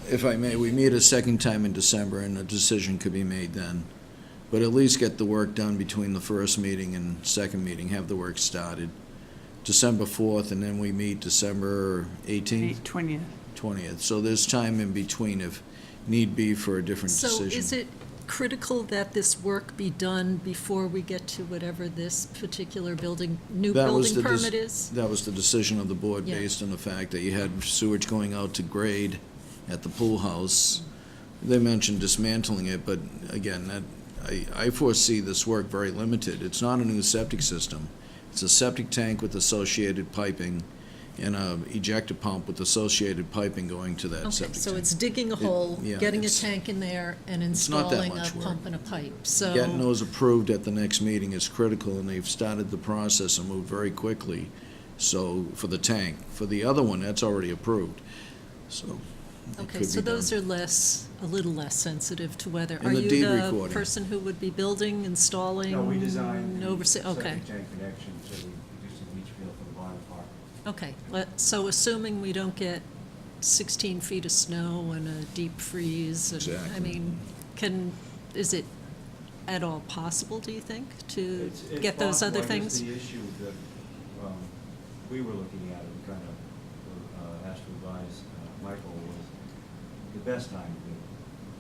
if I may, we meet a second time in December, and a decision could be made then. But at least get the work done between the first meeting and second meeting, have the work started. December 4th, and then we meet December 18th, 20th. 20th. So there's time in between if need be for a different So decision. is it critical that this work be done before we get to whatever this particular new That was building the permit is? That was the decision of the board Yeah. based on the fact that you had sewage going out to grade at the pool house. They mentioned dismantling it, but again, I foresee this work very limited. It's not a new septic system. It's a septic tank with associated piping and a ejector pump with associated piping going to that Okay, septic so tank. it's digging a hole, yeah, getting a it's- tank in there, and it's not that installing a much work. pump and a pipe, so. Getting those approved at the next meeting is critical, and they've started the process and moved very quickly. So, for the tank. For the other one, that's already approved, so. it Okay, could so be done. those are a little less sensitive to weather. And Are the you deed the recording. person who would be building, installing? No, we designed the oversee- Okay, septic tank connection, so we reduced the leach field for the barn park. okay. So assuming we don't get 16 feet of snow and a deep freeze, and, I Exactly. mean, is it at all possible, do you think, to It's get those possible. other I guess things? the issue that we were looking at, and kind of were asked to advise Michael, was the best time to do it.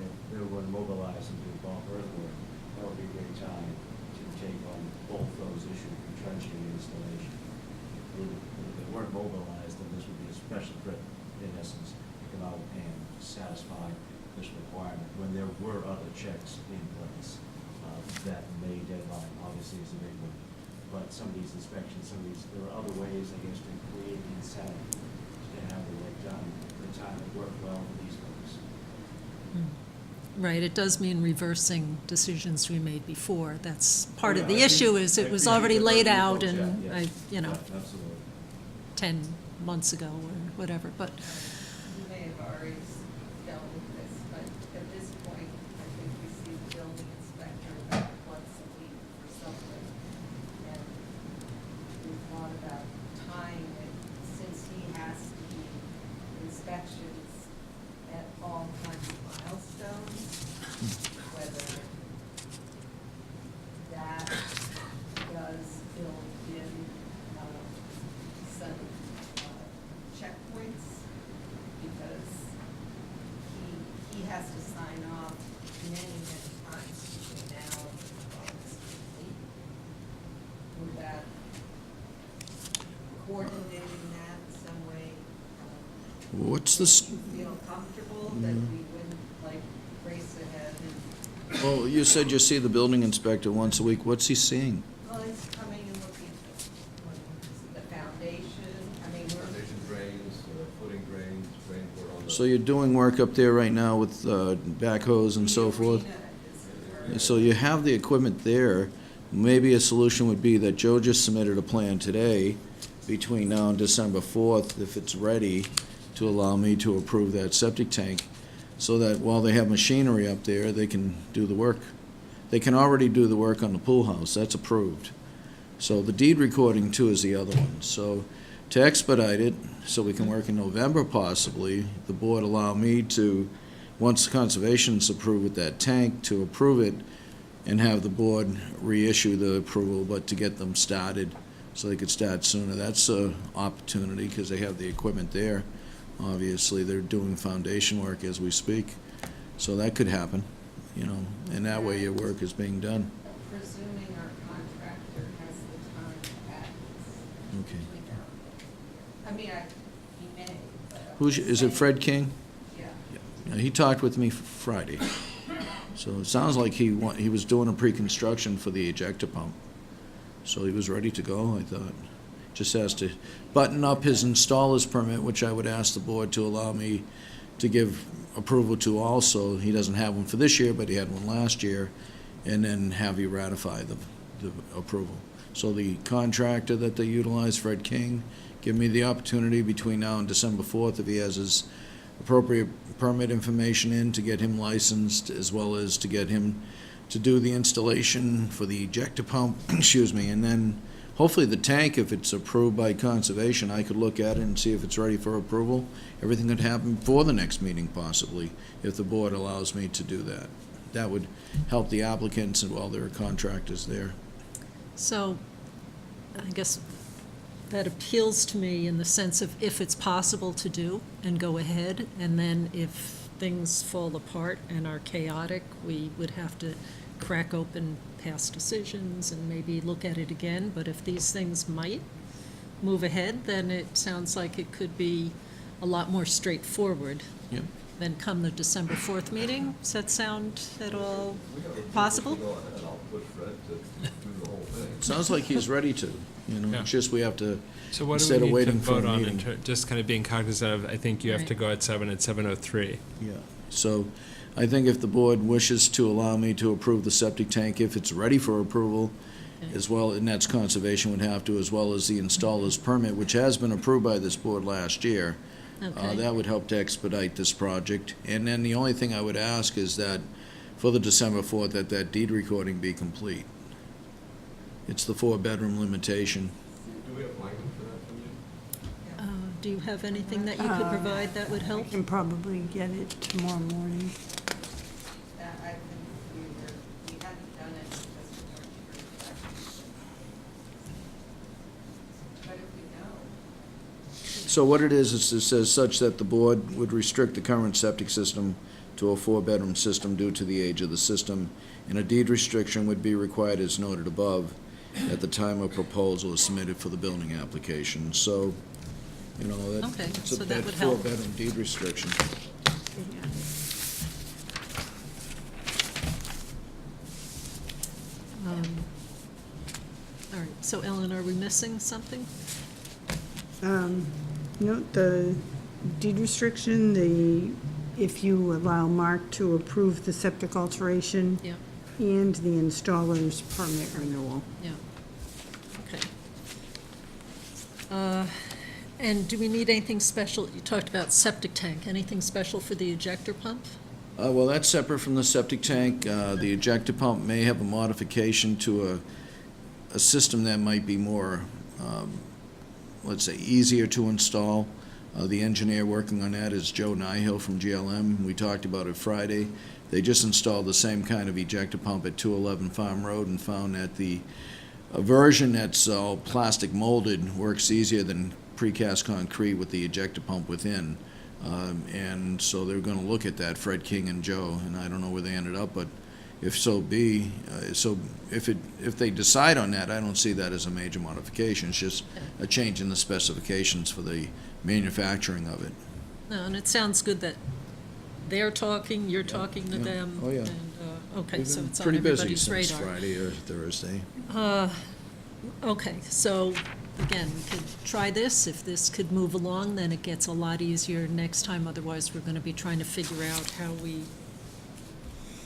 If they were going to mobilize and do bulk earthwork, that would be a great time to take on both those issues, trenching and installation. If they weren't mobilized, then this would be a special trip, in essence, to come out and satisfy this requirement, when there were other checks in place. That May deadline obviously is a big one, but some of these inspections, there are other ways, I guess, to create the incentive to have the work done at a time that worked well for these folks. Right, it does mean reversing decisions we made before. That's part Oh, of yeah, the I issue think- is I it was appreciate already the laid work you out folks and have, yes. Absolutely. 10 months ago or whatever, but, You may have already dealt with this, but at this point, I think we see the building inspector about once a week or something. And we thought about tying it, since he has to do inspections at all kinds of milestones, whether that does build in some checkpoints, because he has to sign off many times between now and the bonus complete. Would that, coordinating that in some way, What's this, you feel comfortable that we wouldn't like race ahead and, oh, you said you see the building inspector once a week. What's he seeing? well, he's coming and looking at the foundation, I mean, we're. Foundation drains, footing drains, drain board on the. So you're doing work up there right now with backhoes and so forth? So you have the equipment there. Maybe a solution would be that Joe just submitted a plan today between now and December 4th, if it's ready, to allow me to approve that septic tank, so that while they have machinery up there, they can do the work. They can already do the work on the pool house, that's approved. So the deed recording too is the other one. So to expedite it, so we can work in November possibly, the board allow me to, once conservation's approved with that tank, to approve it and have the board reissue the approval, but to get them started so they could start sooner. That's a opportunity because they have the equipment there. Obviously, they're doing foundation work as we speak. So that could happen, and that way your work is being done. For Okay. between now and then. I mean, he may, but. Is it Fred King? Yeah. Yeah, he talked with me Friday. So it sounds like he was doing a pre-construction for the ejector pump. So he was ready to go, I thought. Just has to button up his installer's permit, which I would ask the board to allow me to give approval to also. He doesn't have one for this year, but he had one last year, and then have you ratify the approval. So the contractor that they utilize, Fred King, give me the opportunity between now and December 4th, if he has his appropriate permit information in, to get him licensed, as well as to get him to do the installation for the ejector pump, excuse me, and then hopefully the tank, if it's approved by conservation, I could look at it and see if it's ready for approval. Everything could happen before the next meeting possibly, if the board allows me to do that. That would help the applicants and while there are contractors there. So, I guess that appeals to me in the sense of if it's possible to do and go ahead, and then if things fall apart and are chaotic, we would have to crack open past decisions and maybe look at it again. But if these things might move ahead, then it sounds like it could be a lot more straightforward. Yep. Than come the December 4th meeting. Does that sound at all possible? And I'll push Fred to do the whole thing. Sounds like he's ready to, Yeah. it's just we have to, So what do instead we of need to waiting for vote a on, meeting. just kind of being cognizant of, I think you have to Right. go at 7:03. Yeah, so I think if the board wishes to allow me to approve the septic tank, if it's ready for approval, as well, and that's conservation would have to, as well as the installer's permit, which has been approved by this board last year. Okay. That would help to expedite this project. And then the only thing I would ask is that for the December 4th, that deed recording be complete. It's the 4-bedroom limitation. Do we have language for that from you? Do you have anything that you could provide that would help? I can probably get it tomorrow morning. That I think we hadn't done it because we weren't sure exactly. But if we know. So what it is it says such that the board would restrict the current septic system to a 4-bedroom system due to the age of the system, and a deed restriction would be required as noted above at the time a proposal is submitted for the building application. So, Okay, it's so a that would help. 4-bedroom deed restriction. All right, so Ellen, are we missing something? No, the deed restriction, if you allow Mark to approve the septic alteration Yeah, and the installer's permit renewal. yeah. Okay. And do we need anything special? You talked about septic tank. Anything special for the ejector pump? Well, that's separate from the septic tank. The ejector pump may have a modification to a system that might be more, let's say, easier to install. The engineer working on that is Joe Nyhill from GLM. We talked about it Friday. They just installed the same kind of ejector pump at 211 Farm Road and found that a version that's all plastic molded works easier than precast concrete with the ejector pump within. And so they're going to look at that, Fred King and Joe, and I don't know where they ended up, but if so be, if they decide on that, I don't see that as a major modification. It's just a change in the specifications for the manufacturing of it. No, and it sounds good that they're talking, you're talking to yeah. them. Oh, yeah. And, okay, so We've it's been on pretty busy everybody's since radar. Friday or Thursday. Okay, so, again, we could try this. If this could move along, then it gets a lot easier next time. Otherwise, we're going to be trying to figure out how we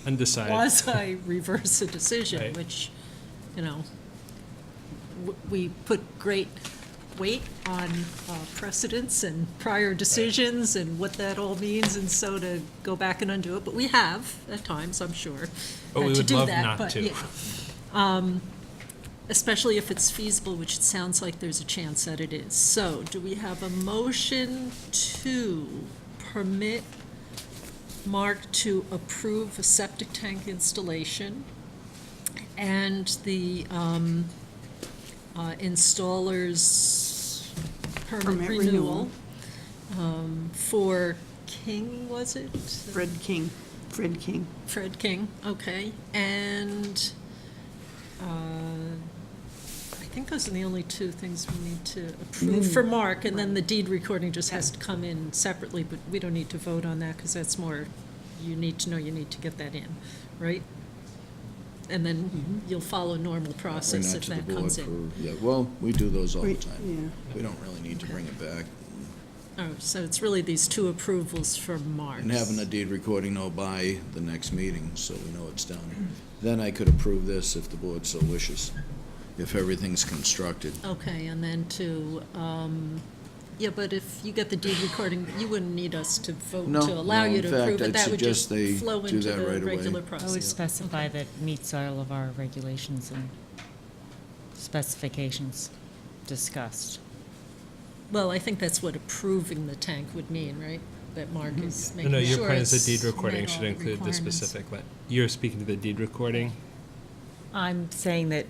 Undecided. quasi-reverse a decision, Right. which, we put great weight on precedents and prior decisions and what that all means, and so to go back and undo it, but we have, at times, I'm sure, But we had to would do love that, not but, to. yeah. Especially if it's feasible, which it sounds like there's a chance that it is. So, do we have a motion to permit Mark to approve a septic tank installation and the installer's permit Permit renewal for King, was it? Fred King. Fred King, okay, and I think those are the only two things we need to approve for Mark, and then the deed recording just has to come in separately, but we don't need to vote on that, because that's more, you need to know you need to get that in, right? And then you'll follow normal process if that comes in. Yeah, well, we do those all the Wait, time. yeah. We don't really need to bring it back. Oh, so it's really these two approvals for Mark. And having a deed recording know by the next meeting, so we know it's done. Then I could approve this if the board so wishes, if everything's constructed. Okay, and then yeah, but if you get the deed recording, you wouldn't need us to vote No, to allow no, you in to fact, approve it. I'd That would just suggest they flow do into that the right away. regular I process. would specify that meets all of our regulations and specifications discussed. Well, I think that's what approving the tank would mean, right? That Mark is No, making your sure point is it's the deed recording met should all include the requirements. specific, you're speaking to the deed recording? I'm saying that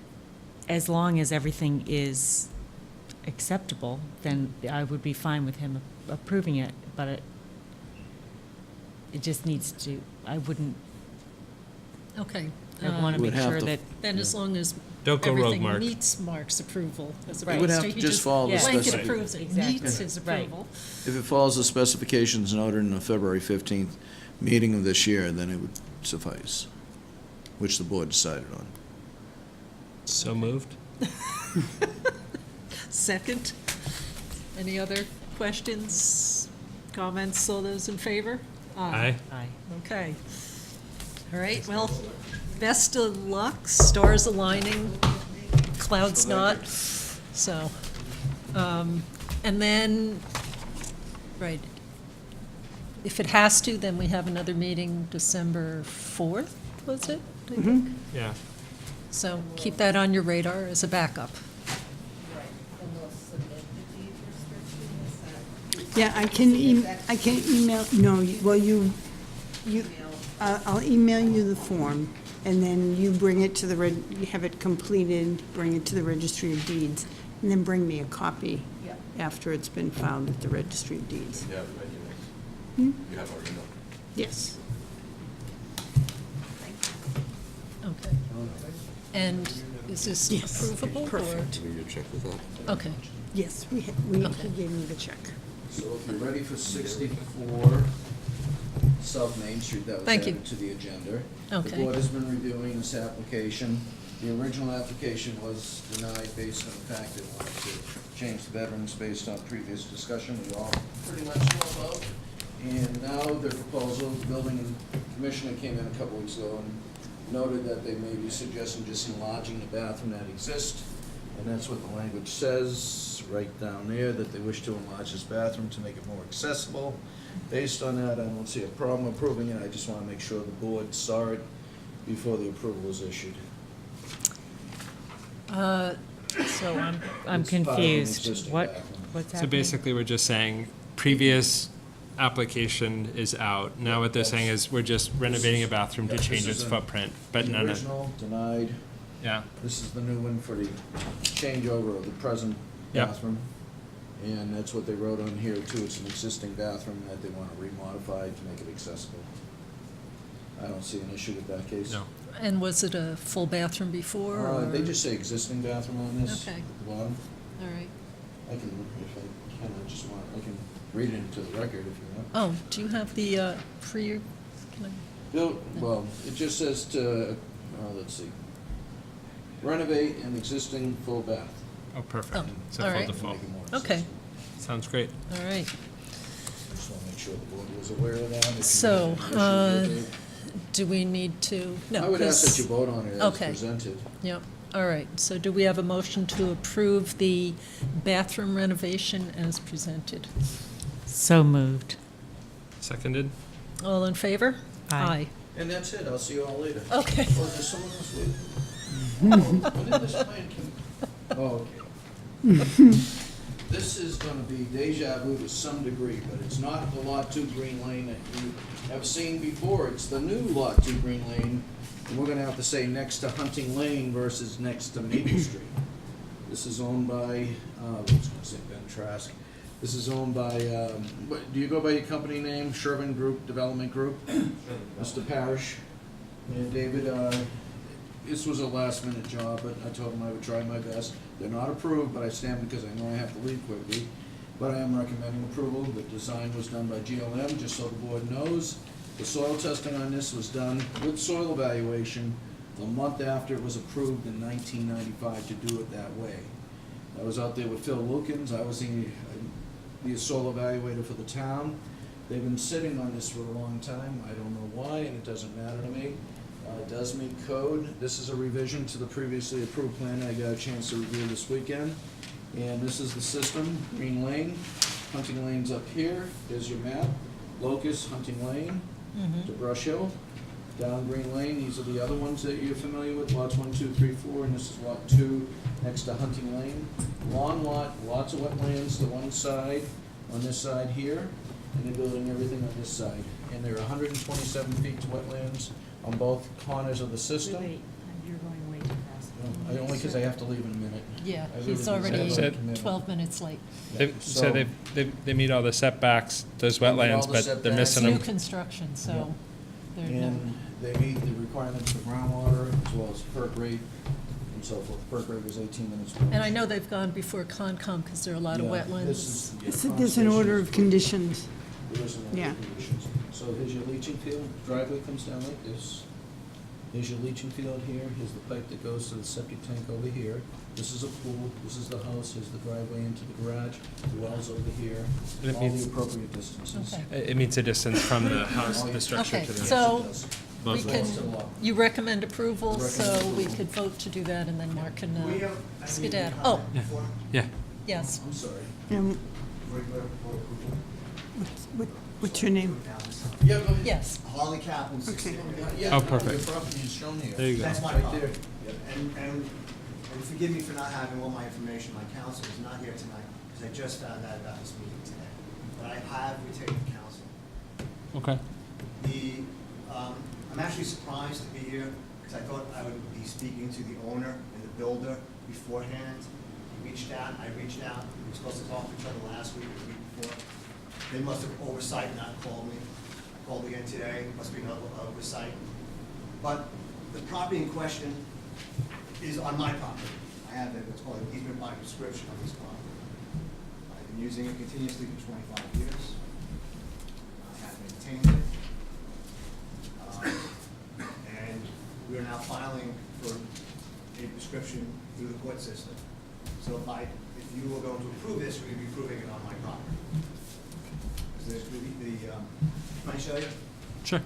as long as everything is acceptable, then I would be fine with him approving it, but it just needs to, I wouldn't, Okay. I want to Would make have sure to- that, Then as long as Don't go rogue, everything Mark. meets Mark's approval, as Right. opposed Would have to to he just follow the blanket specific- approves it, Exactly. meets his Right. approval. If it follows the specifications noted in the February 15th meeting of this year, then it would suffice, which the board decided on. So moved? Second. Any other questions, comments, all those in favor? Aye. aye. Okay. All right, well, best of luck, stars aligning, clouds not, so. And then, right, if it has to, then we have another meeting December 4th, was it? I think? Yeah. So keep that on your radar as a backup. Right, and we'll submit the deed restriction, is that? Yeah, I can email, no, well, you, I'll email you the form, and then you bring it to you have it completed, bring it to the Registry of Deeds, and then bring me a copy Yeah. after it's been filed at the Registry of Deeds. You have my email? You have our email? Yes. Okay. And is this approvable? Perfect. Will you check with that? Okay. Yes, he gave me the check. So if you're ready for 64 South Main Street, that was Thank you. added to the agenda. Okay. The board has been reviewing this application. The original application was denied based on the fact it wanted to change the bedrooms based on previous discussion we all pretty much know about. And now their proposal, the building commissioner came in a couple weeks ago and noted that they may be suggesting just enlarging the bathroom that exists. And that's what the language says right down there, that they wish to enlarge this bathroom to make it more accessible. Based on that, I don't see a problem approving it. I just want to make sure the board saw it before the approval was issued. So I'm It's part of an confused. existing What, bathroom. what's So happening? basically, we're just saying, previous application is out. Now what they're saying is, we're just renovating a bathroom to Yeah, change this its is footprint, but The none of, original denied. yeah. This is the new one for the changeover of the present Yep. bathroom. And that's what they wrote on here too. It's an existing bathroom that they want to remodify to make it accessible. I don't see an issue with that case. No. And was it a full bathroom before? or- They just say existing bathroom on this Okay. at the bottom. All right. I can, if I can, I can read it into the record if you want. Oh, do you have the can I? Well, it just says to, let's see, renovate an existing full bath. Oh, perfect. Oh, So all full right. default. Make it more Okay. accessible. Sounds great. All right. I just want to make sure the board was aware of that. If you So, had an issue with it. Do we need to? No. I would ask 'cause- that you vote on it as Okay. presented. Yep, all right. So do we have a motion to approve the bathroom renovation as presented? So moved. Seconded? All in favor? Aye. And that's it, I'll see you all later. Okay. Oh, there's someone else waiting? When did this plan come? Oh, okay. This is gonna be deja vu to some degree, but it's not the Lot 2 Green Lane that you have seen before. It's the new Lot 2 Green Lane, and we're gonna have to say next to Hunting Lane versus next to Maple Street. This is owned by, I was gonna say Ben Trask. This is owned by, do you go by your company name, Sherborn Group, Development Group? Mr. Parrish and David, this was a last-minute job, but I told them I would try my best. They're not approved, but I stamp because I know I have to leave quickly. But I am recommending approval. The design was done by GLM, just so the board knows. The soil testing on this was done with soil evaluation the month after it was approved in 1995 to do it that way. I was out there with Phil Wilkins. I was the soil evaluator for the town. They've been sitting on this for a long time. I don't know why, and it doesn't matter to me. It does meet code. This is a revision to the previously approved plan I got a chance to review this weekend. And this is the system, Green Lane. Hunting Lane's up here. There's your map. Locust, Hunting Lane, to Brush Hill. Down Green Lane, these are the other ones that you're familiar with, lots 1, 2, 3, 4, and this is lot 2 next to Hunting Lane. Long lot, lots of wetlands to one side, on this side here, and they're building everything on this side. And there are 127 feet to wetlands on both corners of the system. You're going way too fast. Only because I have to leave in a minute. Yeah, I he's really already have a commitment. 12 minutes late. So they meet all the setbacks, those They meet all wetlands, the but they're setbacks. missing New them. construction, so they're no. And they meet the requirements for groundwater as well as perk rate and so forth. Perk rate was 18 minutes. And I know they've gone before Concom because there are a lot of Yeah, wetlands. this is- yeah, So there's an order of conditions. There is an order Yeah. of conditions. So here's your leaching field, driveway comes down like this. Here's your leaching field here, here's the pipe that goes to the septic tank over here. This is a pool, this is the house, here's the driveway into the garage, the well's over here, And it all the meets- appropriate distances. Okay. It meets a distance from the house, the structure Okay, to the. so Yes, it does. we Mostly. can, you recommend approval, so Recommend we approval. could vote to do that, and then Mark can I skedaddle. Oh, Yeah. yes. I'm sorry. And what's your name? Yeah, go ahead. Yes. Harley Kaplan, Okay. 16. Yeah, Oh, no, perfect. Your property is shown here. There you go. That's my Right problem. there. And forgive me for not having all my information. My counsel is not here tonight because I just found out about this meeting today. But I have retained counsel. Okay. I'm actually surprised to be here because I thought I would be speaking to the owner and the builder beforehand. He reached out, I reached out. We were supposed to talk to each other last week or the week before. They must have oversight, not called me. I called again today, must be another oversight. But the property in question is on my property. I have what's called an easement by prescription on this property. I've been using it continuously for 25 years. I have maintained it. And we are now filing for a prescription through the court system. So if you were going to approve this, we're going to be approving it on my property. Is this can I show you? Sure.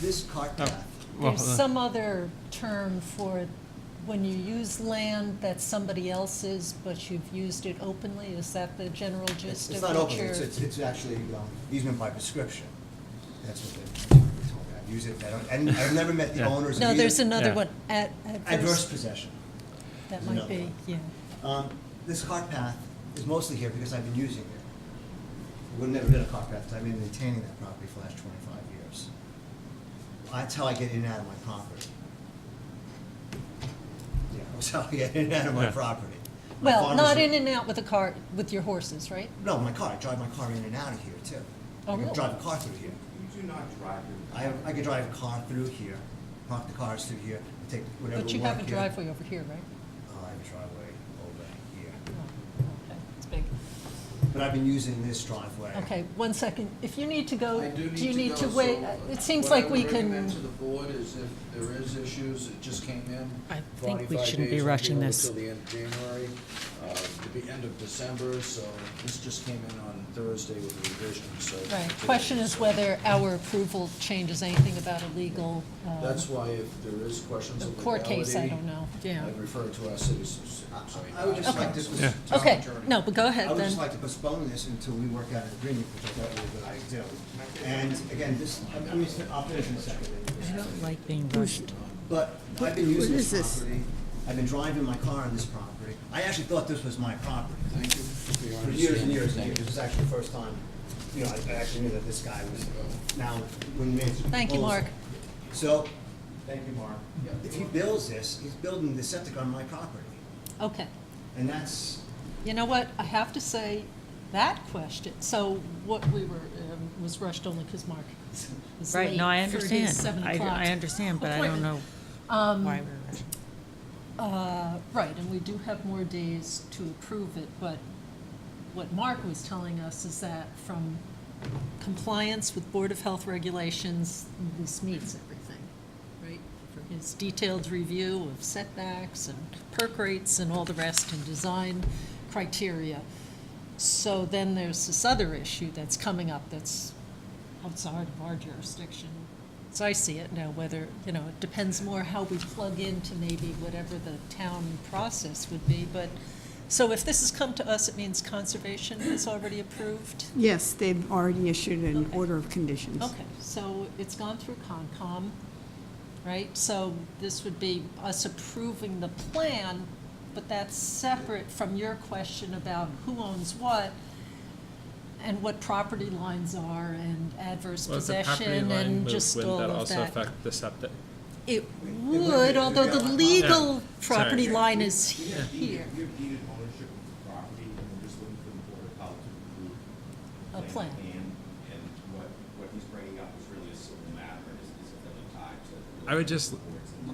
This cart path. Well, There's some other term for when you use land that's somebody else's, but you've used it openly. Is that the general gist It's of not what open, you're? it's actually easement by prescription. That's what they told me. I use it, and I've never met the Yeah. owners of No, either. there's another Yeah. one, Adverse adverse, possession. that is might another be, one. yeah. This cart path is mostly here because I've been using it. It would have never been a cart path, 'cause I've been maintaining that property for the last 25 years. That's how I get in and out of my property. Yeah, that's how I get in and out of my Yeah. property. My Well, farmers not are- in and out with a car, with your horses, right? No, my car, I drive my car in and out of here too. Oh, I can really? drive a car through here. You do not drive your. I can drive a car through here, park the cars through here, and take whatever work But here. you have a driveway over here, right? I have a driveway over here. Oh, okay, it's big. But I've been using this driveway. Okay, one second. If you need to go, I do you need to go, wait? so It seems like we What I would recommend can, to the board is if there is issues, it just came in. I think we 45 shouldn't be days, rushing we'll do it this. Till the end of January, the end of December, so this just came in on Thursday with the revision, so. right. Question is whether our approval changes anything about a legal, That's why if there is questions the of court case, I legality, don't know. Yeah. I'd refer to our city's, sorry. I would just Okay. like to. Yeah. town Okay, attorney. no, but go ahead I would then. just like to postpone this until we work out an agreement, which I thought was a good idea. And again, I'll finish in a second. I don't like being rushed. But I've been using What this is this? property, I've been driving my car on this property. I actually thought this was my property. Thank you for your For years and years, understanding. this was actually the first time, I actually knew that this guy was, now, when we made the Thank you, proposal. Mark. So, thank you, Mark. If he builds this, he's building the septic on my property. Okay. And that's, You know what? I have to say, that question, so what we were, was rushed only because Mark was Right, late no, I for his understand. 7 o'clock. I understand, but I don't know. Why we're rushing. Right, and we do have more days to approve it, but what Mark was telling us is that from compliance with Board of Health regulations, this meets everything, right? For his detailed review of setbacks and perk rates and all the rest and design criteria. So then there's this other issue that's coming up that's outside of our jurisdiction. So I see it now, whether, it depends more how we plug into maybe whatever the town process would be, but, so if this has come to us, it means conservation has already approved? Yes, they've already issued an Okay. order of conditions. Okay, so it's gone through Concom, right? So this would be us approving the plan, but that's separate from your question about who owns what and what property lines are and adverse Well, if the property possession line and moved, just all wouldn't that of also that. affect the septic? It would would, be. although the legal Yeah. property Sorry. line is We have here. deeded ownership of the property, and we're just looking for the Board of Health to approve. A plan. And what he's bringing up is really a civil matter, and is really tied to. I would just,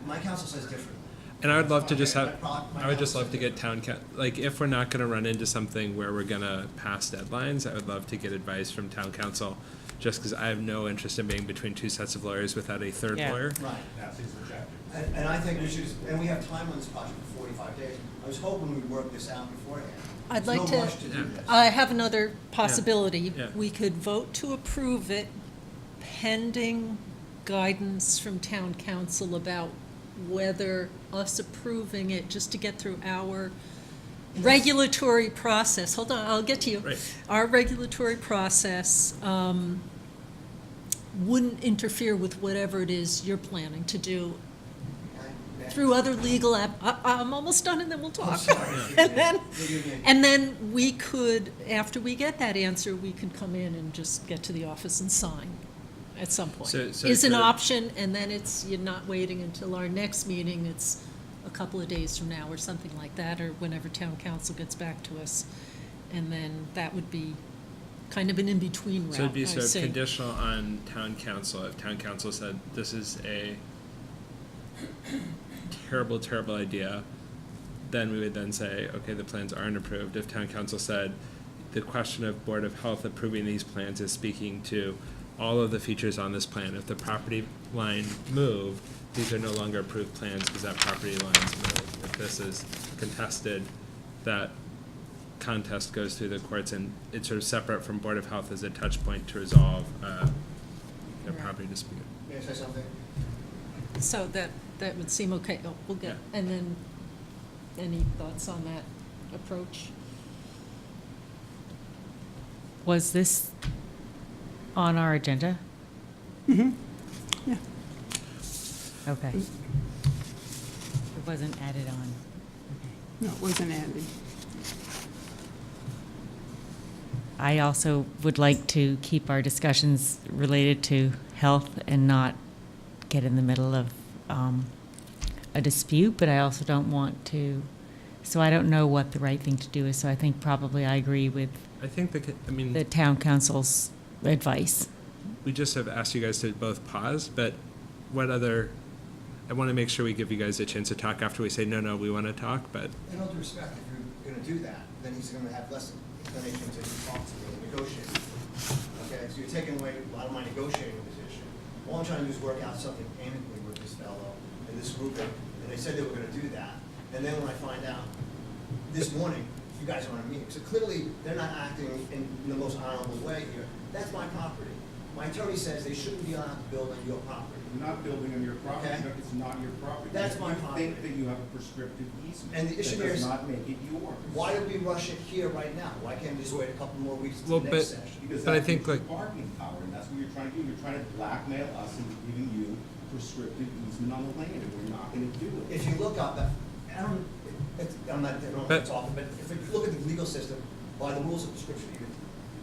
My counsel says differently. and I would love to just Okay, have, my I would just counsel love to says get town like, if we're not gonna run into something where we're gonna pass deadlines, I would love to get advice from town council, just because I have no interest in being between two sets of lawyers without a third Yeah. lawyer. Right. That's his objective. And I think we should, and we have time on this project for 45 days. I was hoping we'd work this out beforehand. I'd There's like no to, rush to do this. I have another possibility. Yeah. We could vote to approve it pending guidance from town council about whether us approving it, just to get through our regulatory process, hold on, I'll get to you. Right. Our regulatory process wouldn't interfere with whatever it is you're planning to do Okay? through other legal I'm almost done and then we'll talk. sorry. And then, Give me- and then we could, after we get that answer, we could come in and just get to the office and sign at some point. So Is an the- option, and then it's, you're not waiting until our next meeting, it's a couple of days from now or something like that, or whenever town council gets back to us. And then that would be kind of an in-between route, So it'd be I sort of see. conditional on town council, if town council said, this is a terrible, terrible idea, then we would then say, okay, the plans aren't approved. If town council said, the question of Board of Health approving these plans is speaking to all of the features on this plan. If the property line moved, these are no longer approved plans because that property line's moved. If this is contested, that contest goes through the courts, and it's sort of separate from Board of Health as a touch point to resolve a property dispute. May I say something? So that would seem okay. Oh, we'll get, Yeah. and then, any thoughts on that approach? Was this on our agenda? Yeah. Okay. It wasn't added on. No, it wasn't added. I also would like to keep our discussions related to health and not get in the middle of a dispute, but I also don't want to, so I don't know what the right thing to do is, so I think probably I agree with I think the town council's advice. we just have asked you guys to both pause, but what other, I want to make sure we give you guys a chance to talk after we say, no, we want to talk, but In all due respect, if you're gonna do that, then he's gonna have less inclination to talk to me and negotiate. Okay, so you're taking away a lot of my negotiating position. All I'm trying to do is work out something amicably with this fellow and this group, and they said they were gonna do that. And then when I find out this morning, you guys are on a meeting, so clearly they're not acting in the most honorable way here. That's my property. My attorney says they shouldn't be allowed to build on your property. You're not building on your property, Okay. it's not your property. That's my You property. think that you have a prescriptive easement. And the issue That here does is- not make it yours. Why did we rush it here right now? Why can't we just wait a couple more weeks to Well, the next but- session? Because But I that think, gives you like- bargaining power, and that's what you're trying to do. You're trying to blackmail us into giving you prescriptive easement on the land, and we're not gonna do it. If you look up, I don't, I'm not, I don't want But- to talk, but if you look at the legal system, by the rules of prescription,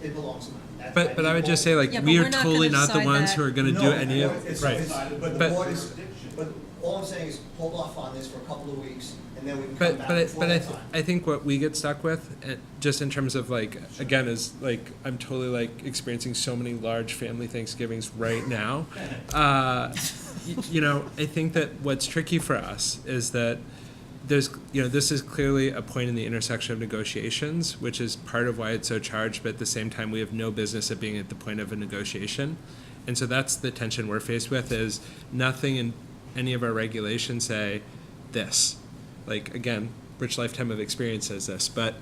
it belongs to me. That's but I would just say, like, Yeah, but we we're are not totally gonna not the decide ones that. who are going to No, do any of, it's- right. But the But- board is, but all I'm saying is hold off on this for a couple of weeks, and then we can come But back but before that time. I think what we get stuck with, just in terms of like, again, is like, I'm totally like experiencing so many large family Thanksgivings right now. I think that what's tricky for us is that this is clearly a point in the intersection of negotiations, which is part of why it's so charged, but at the same time, we have no business of being at the point of a negotiation. And so that's the tension we're faced with, is nothing in any of our regulations say this. Like, again, rich lifetime of experience says this, but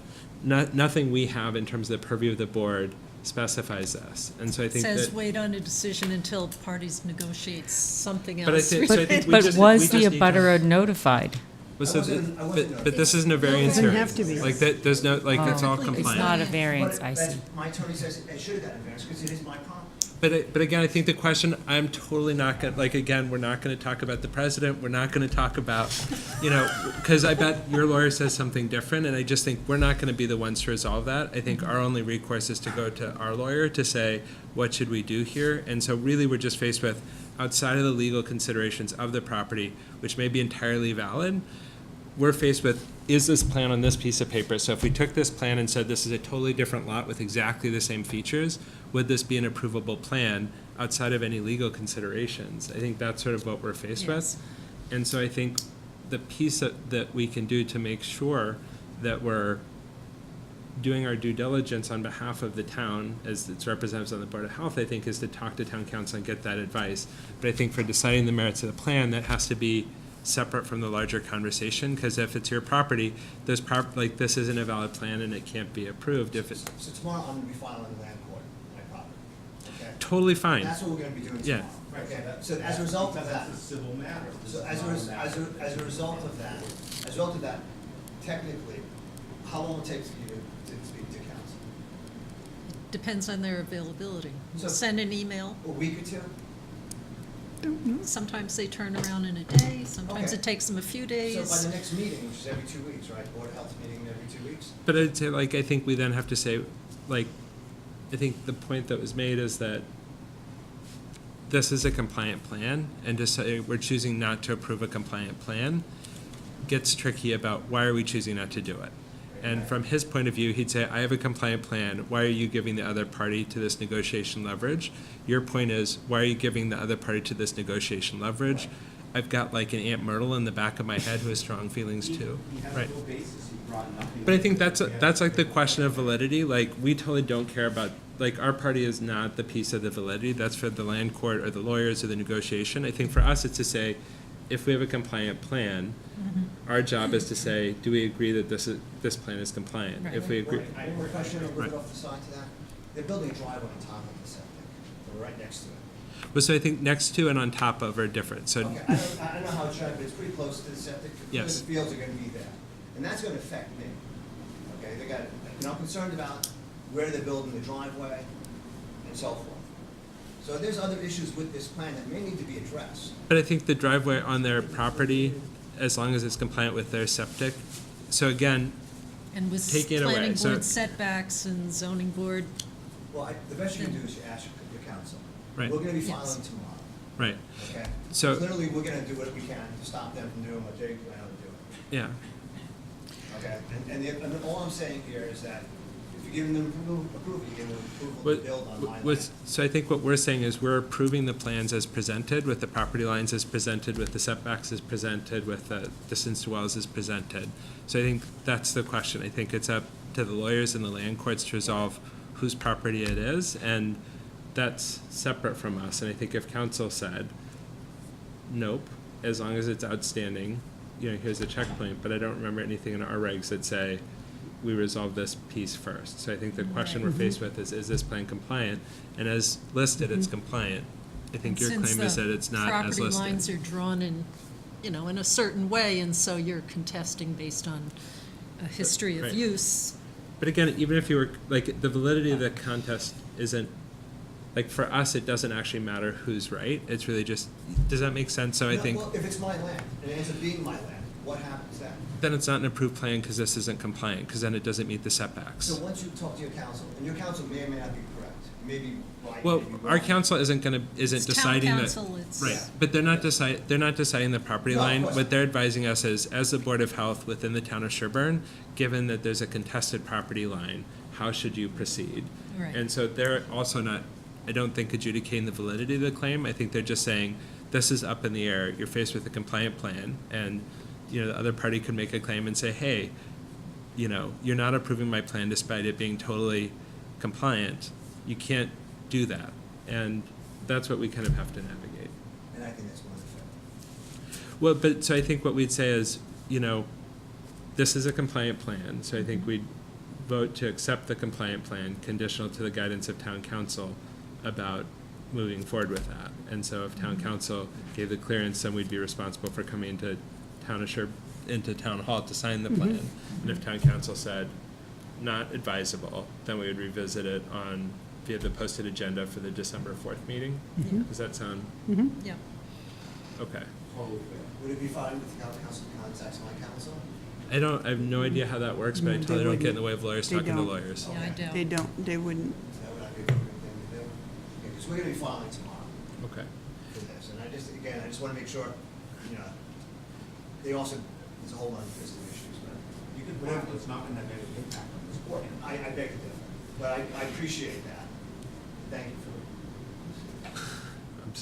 nothing we have in terms of the purview of the board specifies this. And so I think Says that, wait on a decision until parties negotiate something else. But I think- so I think we But just- was we the just need to- abutter notified? Well, so I wasn't but this isn't a variance Doesn't hearing. have to be. Like, that, there's no, like, it's all It's It's compliant. not a variance, But I see. my attorney says it should have gotten a variance because it is my property. But again, I think the question, I'm totally not gonna, like, again, we're not gonna talk about the president, we're not gonna talk about, because I bet your lawyer says something different, and I just think we're not gonna be the ones to resolve that. I think our only recourse is to go to our lawyer to say, what should we do here? And so really, we're just faced with, outside of the legal considerations of the property, which may be entirely valid, we're faced with, is this plan on this piece of paper? So if we took this plan and said this is a totally different lot with exactly the same features, would this be an approvable plan outside of any legal considerations? I think that's sort of what we're faced with. And so I think the piece that we can do to make sure that we're doing our due diligence on behalf of the town as its representatives on the Board of Health, I think, is to talk to town council and get that advice. But I think for deciding the merits of the plan, that has to be separate from the larger conversation, because if it's your property, this isn't a valid plan and it can't be approved if it's So tomorrow I'm gonna be filing in land court, my property, okay? totally fine. That's what we're gonna be doing Yeah. tomorrow. Okay, so as a result of that. That's a civil matter. This So is as not a result of that, technically, how long it takes you to speak to council? Depends on their availability. So- Send an email. A week or two? Sometimes they turn around in a day, sometimes Okay. it takes them a few So days. by the next meeting, which is every 2 weeks, right, Board of Health meeting every 2 weeks? But I'd say, I think we then have to say, I think the point that was made is that this is a compliant plan, and to say we're choosing not to approve a compliant plan gets tricky about why are we choosing not to do it. And from his point of view, he'd say, I have a compliant plan, why are you giving the other party to this negotiation leverage? Your point is, why are you giving the other party to this negotiation leverage? I've got an Aunt Myrtle in the back of my head who has strong feelings too. Right. But I think that's the question of validity. We totally don't care about, our party is not the piece of the validity. That's for the land court or the lawyers or the negotiation. I think for us, it's to say, if we have a compliant plan, our job is to say, do we agree that this plan is compliant? If we agree. I have a question a little Right. bit off the side to that. They're building a driveway on top of the septic, or right next to it. Well, so I think next to and on top of are different. So Okay, I don't know how it's tried, but it's pretty close to the septic. Yes. The fields are gonna be there, and that's gonna affect me. Okay, I'm concerned about where they're building the driveway and so forth. So there's other issues with this plan that may need to be addressed. But I think the driveway on their property, as long as it's compliant with their septic, so again, And with taking it away, planning so- board setbacks and zoning board, Well, the best you can do is you ask your council. Right. We're gonna be Yes. filing tomorrow, right, okay? So- Clearly, we're gonna do what we can to stop them from doing what they plan on doing. yeah. Okay, and all I'm saying here is that if you're giving them approval, you're giving them approval to What- build on my what- land. So I think what we're saying is we're approving the plans as presented, with the property lines as presented, with the setbacks as presented, with the distance to wells as presented. So I think that's the question. I think it's up to the lawyers and the land courts to resolve whose property it is, and that's separate from us. And I think if council said, nope, as long as it's outstanding, here's the checkpoint, but I don't remember anything in our regs that say we resolve this piece first. So I think the question we're faced with is this plan compliant? And as listed, it's compliant. I think your claim is that it's not as property listed. lines are drawn in a certain way, and so you're contesting based on a history Right. of use. But again, even if you were, the validity of the contest isn't, for us, it doesn't actually matter who's right. It's really just, does that make sense? So I No, think well, if it's my land, and it ends up being my land, what happens then? then it's not an approved plan because this isn't compliant, because then it doesn't meet the So setbacks. once you talk to your council, and your council may or may not be correct, may be right, Well, may be our wrong. council isn't It's town deciding that. council, it's- Right, Yeah. but they're not deciding the property No, of line. course What not. they're advising us is, as the Board of Health within the town of Sherborn, given that there's a contested property line, how should you proceed? Right. And so they're also not, I don't think, adjudicating the validity of the claim. I think they're just saying, this is up in the air, you're faced with a compliant plan, and, the other party could make a claim and say, hey, you're not approving my plan despite it being totally compliant. You can't do that. And that's what we kind of have to navigate. And I think that's one of the fair. Well, but, so I think what we'd say is, this is a compliant plan, so I think we'd vote to accept the compliant plan, conditional to the guidance of town council about moving forward with that. And so if town council gave the clearance, then we'd be responsible for coming into town hall to sign the plan. And if town council said not advisable, then we would revisit it via the posted agenda for the December 4th meeting. Does that sound? Yeah. Okay. Totally fair. Would it be fine with the town council contacts my council? I have no idea how that works, but I No, totally they don't get in the wouldn't. way of lawyers They talking to don't. lawyers. Yeah, I don't. They wouldn't. That would not be a good thing to do. Because we're gonna be filing tomorrow Okay. for this, and I just wanna make sure, they also, there's a whole lot of fiscal issues, but. You can file, it's not gonna have any impact on this board. I beg to differ, but I appreciate that. Thank you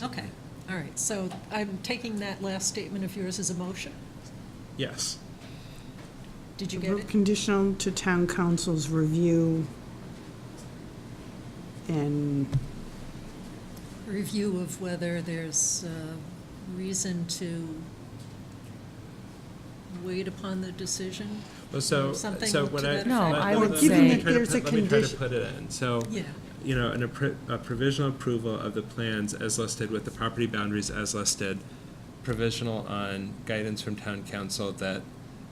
for Okay, all right, so I'm taking that last statement of yours as a motion. Yes. Did you get it? Conditional to town council's review and, Review of whether there's reason to wait upon the decision? Well, so, Or something so to what that I. No, let- I let- would let say- me Given try to that there's put- a Let me try to condition- put it in. So, Yeah. a provisional approval of the plans as listed with the property boundaries as listed, provisional on guidance from town council that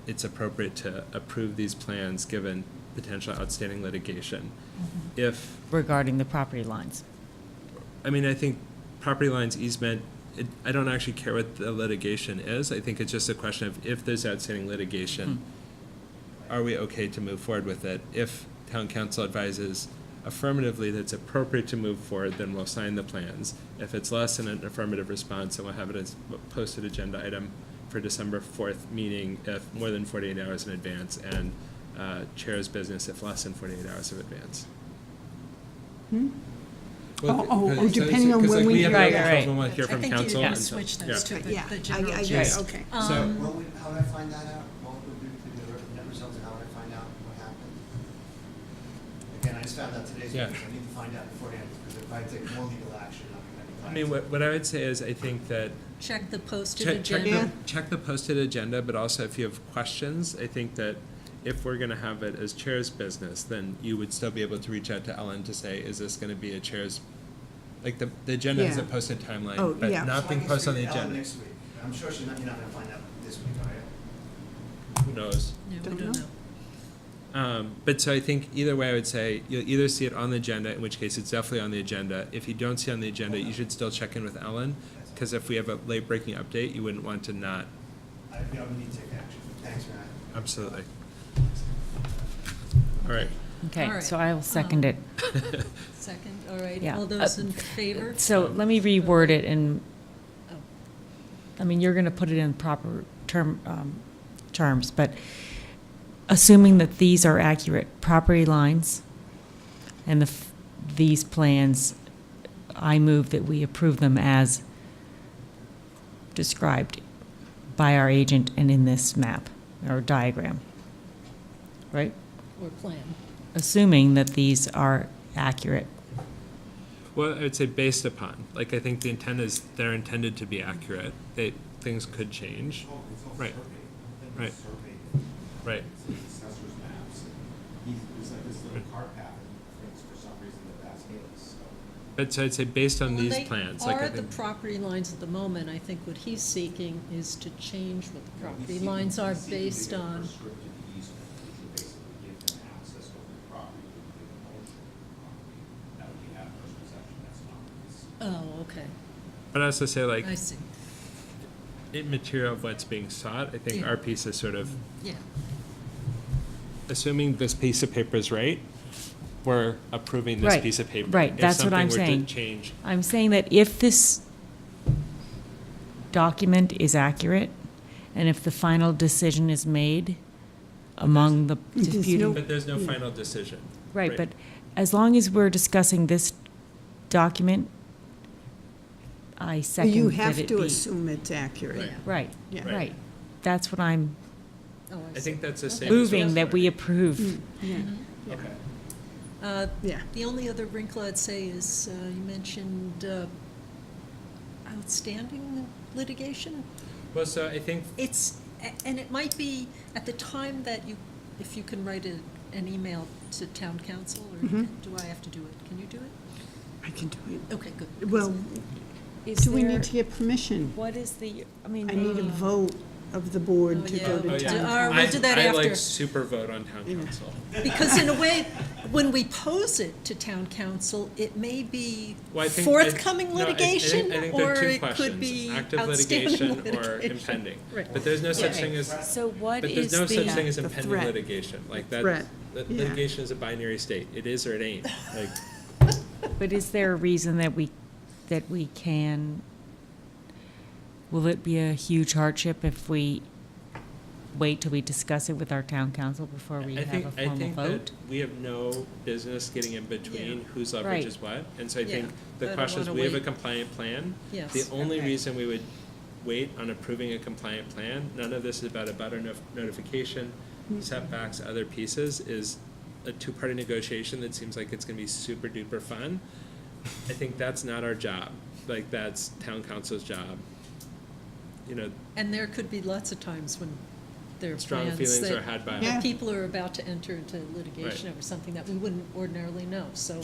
it's appropriate to approve these plans given potential outstanding litigation. If, regarding the property lines. I think property lines easement, I don't actually care what the litigation is. I think it's just a question of if there's outstanding litigation, are we okay to move forward with it? If town council advises affirmatively that it's appropriate to move forward, then we'll sign the plans. If it's less than an affirmative response, then we'll have it as a posted agenda item for December 4th meeting if more than 48 hours in advance, and chair's business if less than 48 hours of advance. depending on when we hear. hear Right, that. right. When we'll hear I from think council. you and can so- switch yeah. those to Yeah, the I general get chair. it, okay. So, how would I find that out? What would be the net results, and how would I find out what happened? Again, I just found out today's Yeah. news, I need to find out beforehand, because if I take more legal action, I'm gonna I be. mean, what I would say is, I think that Check the posted check agenda. the posted agenda, but also if you have questions, I think that if we're gonna have it as chair's business, then you would still be able to reach out to Ellen to say, is this gonna be a chair's, like, the agenda has a Yeah. posted timeline, Oh, but yeah. not being posted on the agenda. Next week. I'm sure you're not gonna find out this week, are you? Who knows? No, we Don't don't know. know. But so I think either way, I would say you'll either see it on the agenda, in which case it's definitely on the agenda. If you don't see it on the agenda, you should still check in with Ellen, because if we have a late breaking update, you wouldn't want to not. I need to take action. Thanks, Matt. Absolutely. All right. Okay, All right. so I will second it. Second, all right, Yeah. all those in favor? So let me reword it and, Oh. you're going to put it in proper terms, but assuming that these are accurate property lines and these plans, I move that we approve them as described by our agent and in this map or diagram, right? Or plan. Assuming that these are accurate. Well, I would say based upon, like, I think the intent is they're intended to be accurate. Things could change. Right. Right. Right. Assessor's maps. There's like this little cart path, and thinks for some reason that's his, so. But so I'd say based on Well, these they plans, like, I are the think. property lines at the moment. I think what he's seeking is to change what the property lines are based on. Restricted easement, which would basically give him access over the property, would give him ownership of the property. That would be adverse possession, that's not his. Oh, okay, But I also say, like, I see, immaterial of what's being sought, I think Yeah. our piece is sort of, yeah. assuming this piece of paper is right, we're approving this Right, piece of paper. right, that's what I'm If saying. something were to change, I'm saying that if this document is accurate, and if the final decision is made among the There's disputing. but there's no final decision. Right, but as long as we're discussing this document, I Well, second you that have it to be. assume it's accurate. Right, Yeah. right. That's what I'm Oh, I see. think that's the same. as moving, what's that we already- approve. Yeah, Okay. yeah. The only other wrinkle I'd say is, you mentioned outstanding litigation. Well, so I think And it might be at the time that if you can write an email to town council, or Mhm. do I have to do it? Can you do it? I can do it. Okay, good. Well, Is do we there- need to get permission? What is the, I mean. I need a vote of the board to go Oh, to yeah. town. All right, we'll do that I after. like super vote on town Yeah. council. Because in a way, when we pose it to town council, it may be Well, I think- forthcoming no, I think litigation, there are or two it questions, could be active outstanding litigation or litigation. impending. Right. But there's no such Yeah. thing as, So what but is there's no such thing the, as The impending threat. litigation. Like that, Threat. Yeah. litigation is a binary state. It is or it ain't. Like, but is there a reason that we can, will it be a huge hardship if we wait till we discuss it with our town council before we I have think, a I formal think vote? that we have no business getting in between Yeah. whose leverage Right. is what. And so I Yeah, think I the don't question is, wanna we have a wait. compliant plan. Yes. The only Okay. reason we would wait on approving a compliant plan, none of this is about a butter notification, setbacks, other pieces, is a two-party negotiation that seems like it's gonna be super duper fun. I think that's not our job. Like, that's town council's job. You know, And there could be lots of times when there are strong plans feelings that are had by. Yeah. people are about to enter into litigation Right. over something that we wouldn't ordinarily know. So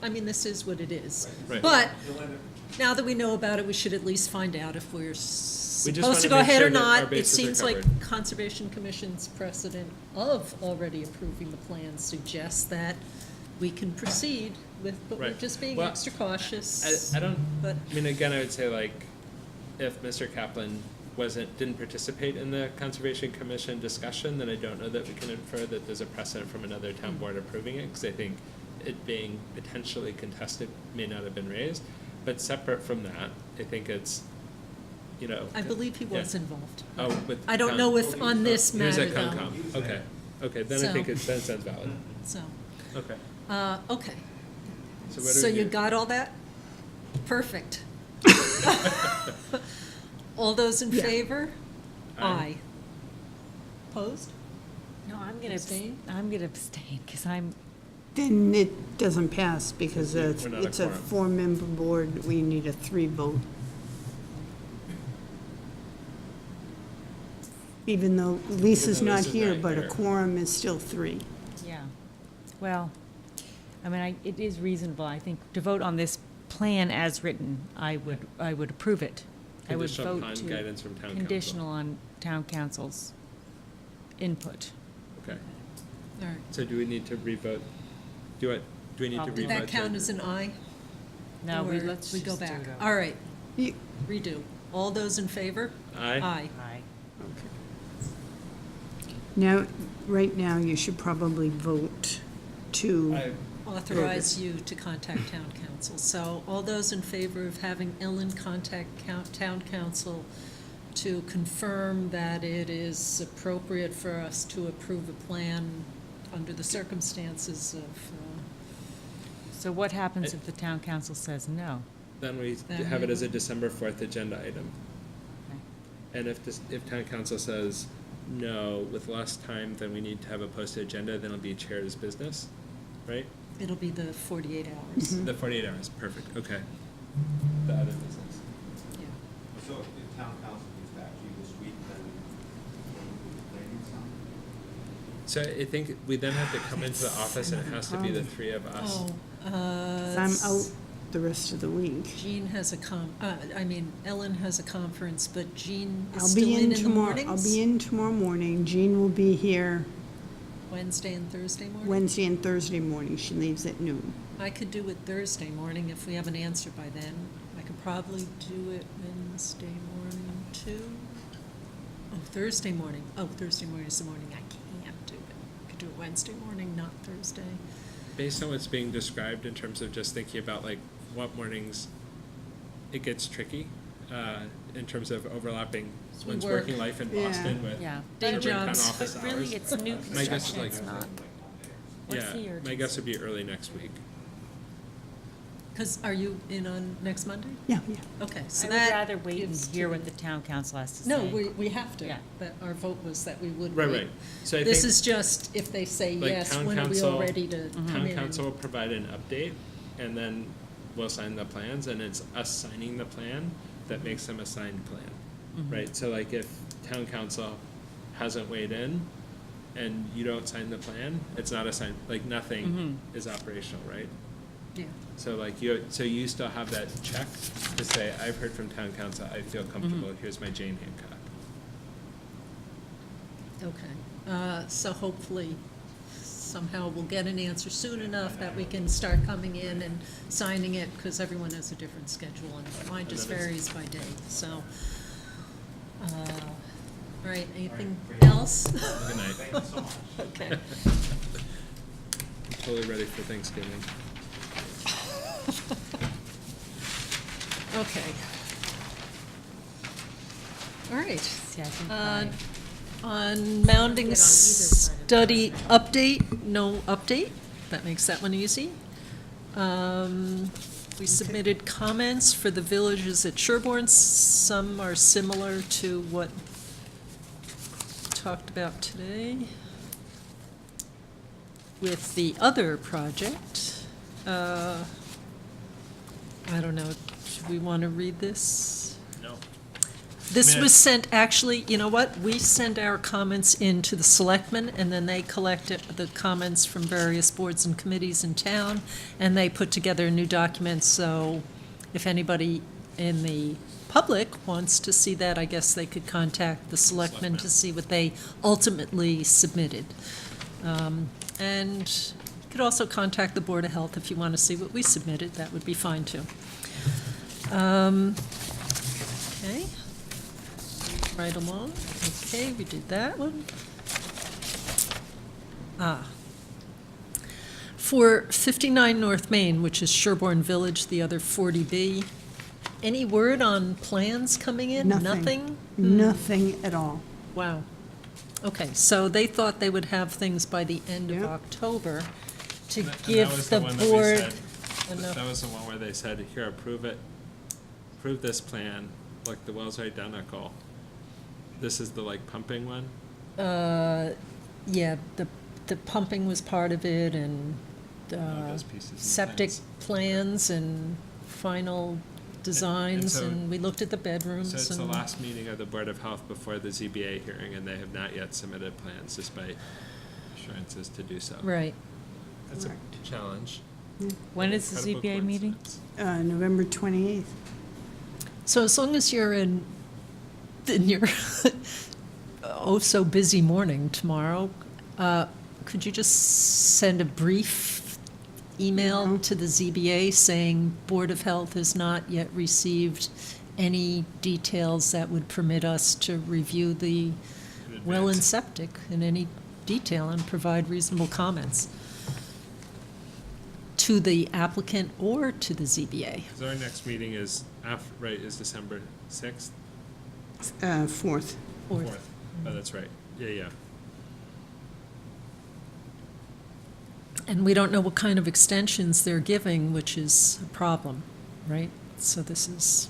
this is what it is. Right. But now that we know about it, we should at least find out if we're wanna supposed to go make ahead sure or that our not. It bases are seems like covered. Conservation Commission's precedent of already approving the plan suggests that we can proceed with, but we're Right. just being Well, extra cautious. I don't, But I mean, again, I would say, like, if Mr. Kaplan didn't participate in the Conservation Commission discussion, then I don't know that we can infer that there's a precedent from another town board approving it, because I think it being potentially contested may not have been raised. But separate from that, I think it's, you know. I believe he was Yeah. involved. Oh, with. I don't know if on this He was matter, at though. Concom, okay, okay, then I So- think that sounds valid, So, okay. okay. So what do So we you do? got all that? Perfect. All those in Yeah. favor? Aye. Opposed? No, I'm gonna Abstain? abstain, because I'm, Then it doesn't pass because We're it's not a it's a quorum. four-member board. We need a 3 vote. Even though Lisa's Even though not Lisa's here, not but a here. quorum is still 3. yeah. Well, I mean, it is reasonable, I think, to vote on this plan as written. I would approve it. I would Conditional vote upon to. guidance from town council. Conditional on town council's input. Okay, All right. so do we need to revote, do we need to revote? Probably. Did that to- count as an aye? No, Or let's we go just do back? it over. All right, You- redo. All those in favor? Aye? Aye. Aye. Now, right now, you should probably vote to, I- Authorize you to contact town council. So all those in favor of having Ellen contact town council to confirm that it is appropriate for us to approve a plan under the circumstances of, So what happens if the town council says no? Then we Then have we it as a would- December 4th agenda item. Okay. And if town council says no, with less time than we need to have a posted agenda, then it'll be chair's business, right? it'll be the 48 hours. The 48 hours, perfect, okay. The other business. Yeah. So if town council gets back to you this week, then we'll planning something? So I think we then have to come into the office and it has to be the three of us. Oh, I'm out the rest of the week. Jean has Ellen has a conference, but Jean is I'll still be in in the tomorrow. mornings? I'll be in tomorrow morning. Jean will be here Wednesday and Thursday morning? Wednesday and Thursday morning. She leaves at noon. I could do it Thursday morning if we have an answer by then. I could probably do it Wednesday morning too. Oh, Thursday morning. Oh, Thursday morning is the morning I can't do it. I could do it Wednesday morning, not Thursday. Based on what's being described in terms of just thinking about like what mornings it gets tricky, in terms of overlapping We one's work. working life in Yeah. Boston with Yeah. Day Sherborn town jobs. office But really, hours. it's new My guess is construction, like, it's not. What's the yeah, my urgency? guess would be early next week. Because are you in on next Monday? Yeah, yeah. Okay, so I would that rather wait and gives hear to- what the town council has to say. No, we have to. Yeah. But our vote was that we would Right, wait. right. So I This think, is just if they say like, yes, town when are we all council- ready to come town in? council will provide an update, and then we'll sign the plans, and it's us signing the plan that makes them a signed plan, right? So like if town council hasn't weighed in, and you don't sign the plan, it's not a sign, like nothing is operational, right? Yeah. So like so you still have that check to say, I've heard from town council, I feel comfortable, here's my Jane Hancock. Okay, so hopefully somehow we'll get an answer soon enough that we can start coming in and signing it, because everyone has a different schedule, and mine just And then varies by day, so. All right, anything else? Good night. Thank you so much. Okay. I'm totally ready for Thanksgiving. Okay. All right. See, I think On by- on Get on Mounding either side of the study update, no update. That makes that one easy. We submitted comments for the villages at Sherborn. Some are similar to what we talked about today. With the other project, I don't know, should we want to read this? No. This Man. was sent, actually, you know what? We send our comments in to the selectmen, and then they collect the comments from various boards and committees in town, and they put together a new document, so if anybody in the public wants to see that, I guess they could contact the selectmen to see what they ultimately submitted. And you could also contact the Board of Health if you want to see what we submitted, that would be fine, too. Okay. Right along. Okay, we did that one. For 59 North Main, which is Sherborn Village, the other 40B, any word on plans coming in? Nothing. Nothing at all. Wow. Okay, so they thought they would have things by the end of Yep. October to And that give was the one that we board said- enough. That was the one where they said, here, approve it, approve this plan, look, the well's identical. This is the like pumping one? Yeah, the pumping was part of it, and those pieces and septic things. plans and final designs, so- and we looked at the bedrooms. So it's the and- last meeting of the Board of Health before the ZBA hearing, and they have not yet submitted plans despite assurances to do so. Right. That's a challenge. When is the Incredible ZBA meeting? coincidence. November 28th. So as long as you're in your oh-so-busy morning tomorrow, could you just send a brief email to the ZBA saying Board of Health has not yet received any details that would permit us to review the In well and advance. septic in any detail and provide reasonable comments to the applicant or to the ZBA? So our next meeting is right, is December 6th? 4th. Or- 4th. Oh, that's right. Yeah, yeah. And we don't know what kind of extensions they're giving, which is a problem, right? So this is,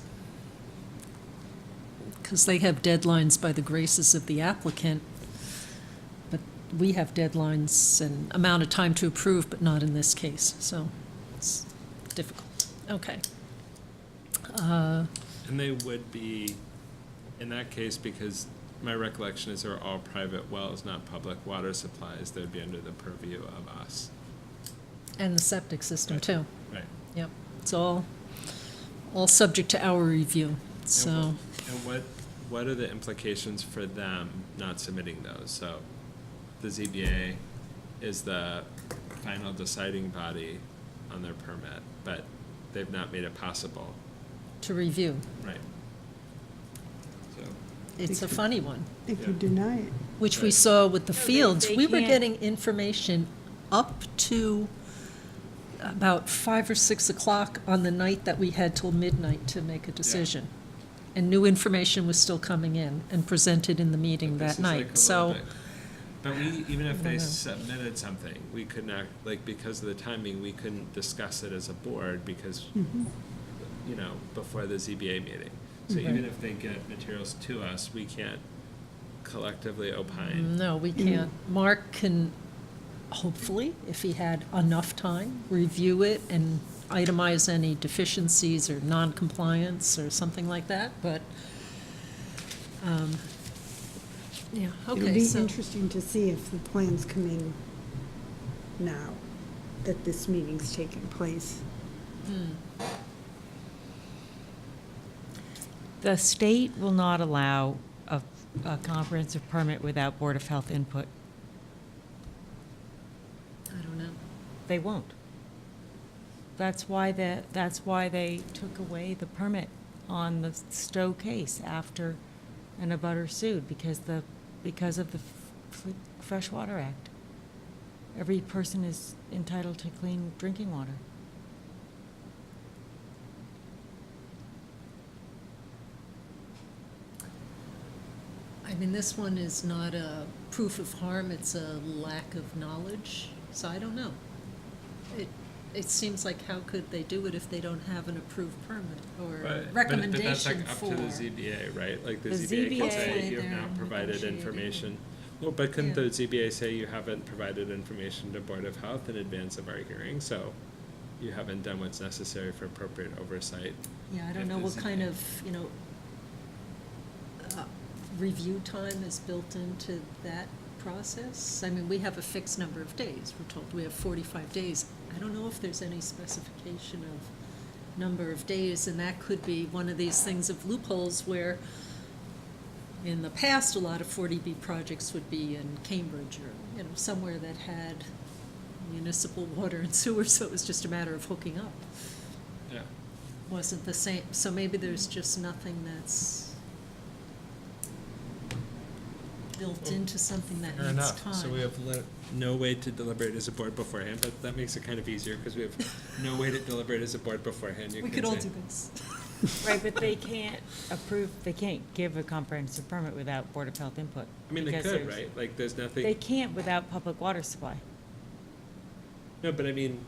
because they have deadlines by the graces of the applicant, but we have deadlines and amount of time to approve, but not in this case, so it's difficult. Okay. And they would be, in that case, because my recollection is they're all private wells, not public water supplies, they'd be under the purview of us. And the septic system, too. Right. Yep, it's all subject to our review, so. And what are the implications for them not submitting those? So the ZBA is the final deciding body on their permit, but they've not made it possible. To review. Right. So, It's a funny one, They could deny it. which we Right. saw with the No, fields. they We were can't- getting information up to about 5 or 6 o'clock on the night that we had till midnight to make a decision. And new information was still coming in and presented in the meeting but this that is like night, a so. little bit- But even if they submitted something, we could not, like, because of the timing, we couldn't discuss it as a board because, you know, before the ZBA meeting. So even if they get materials to us, we can't collectively opine. No, we can't. Mark can, hopefully, if he had enough time, review it and itemize any deficiencies or non-compliance or something like that, but, yeah, It'll okay, be so. interesting to see if the plans come in now that this meeting's taking place. The state will not allow a comprehensive permit without Board of Health input. I don't know. They won't. That's why they took away the permit on the Stowe case after an abutter sued, because of the Fresh Water Act. Every person is entitled to clean drinking water. I mean, this one is not a proof of harm, it's a lack of knowledge, so I don't know. It seems like, how could they do it if they don't have an approved permit or But recommendation that's like up for? to the ZBA, right? Like the The ZBA can ZBA say Hopefully you have they're not provided negotiating. information. Well, but couldn't Yeah. the ZBA say you haven't provided information to Board of Health in advance of our hearing? So you haven't done what's necessary for appropriate oversight. Yeah, I if don't know the what kind ZBA of, review time is built into that process. I mean, we have a fixed number of days. We're told we have 45 days. I don't know if there's any specification of number of days, and that could be one of these things of loopholes where in the past, a lot of 40B projects would be in Cambridge or, somewhere that had municipal water and sewer, so it was just a matter of hooking up. Yeah. Wasn't the same, so maybe there's just nothing that's built into something that Fair needs enough. time. So we have no way to deliberate as a board beforehand, but that makes it kind of easier because we have no way to deliberate as a board beforehand. You We can could all say- do this. Right, but they can't give a comprehensive permit without Board of Health input. I mean, they because could, there's- right? Like, there's nothing. They can't without public water supply. No, but I mean,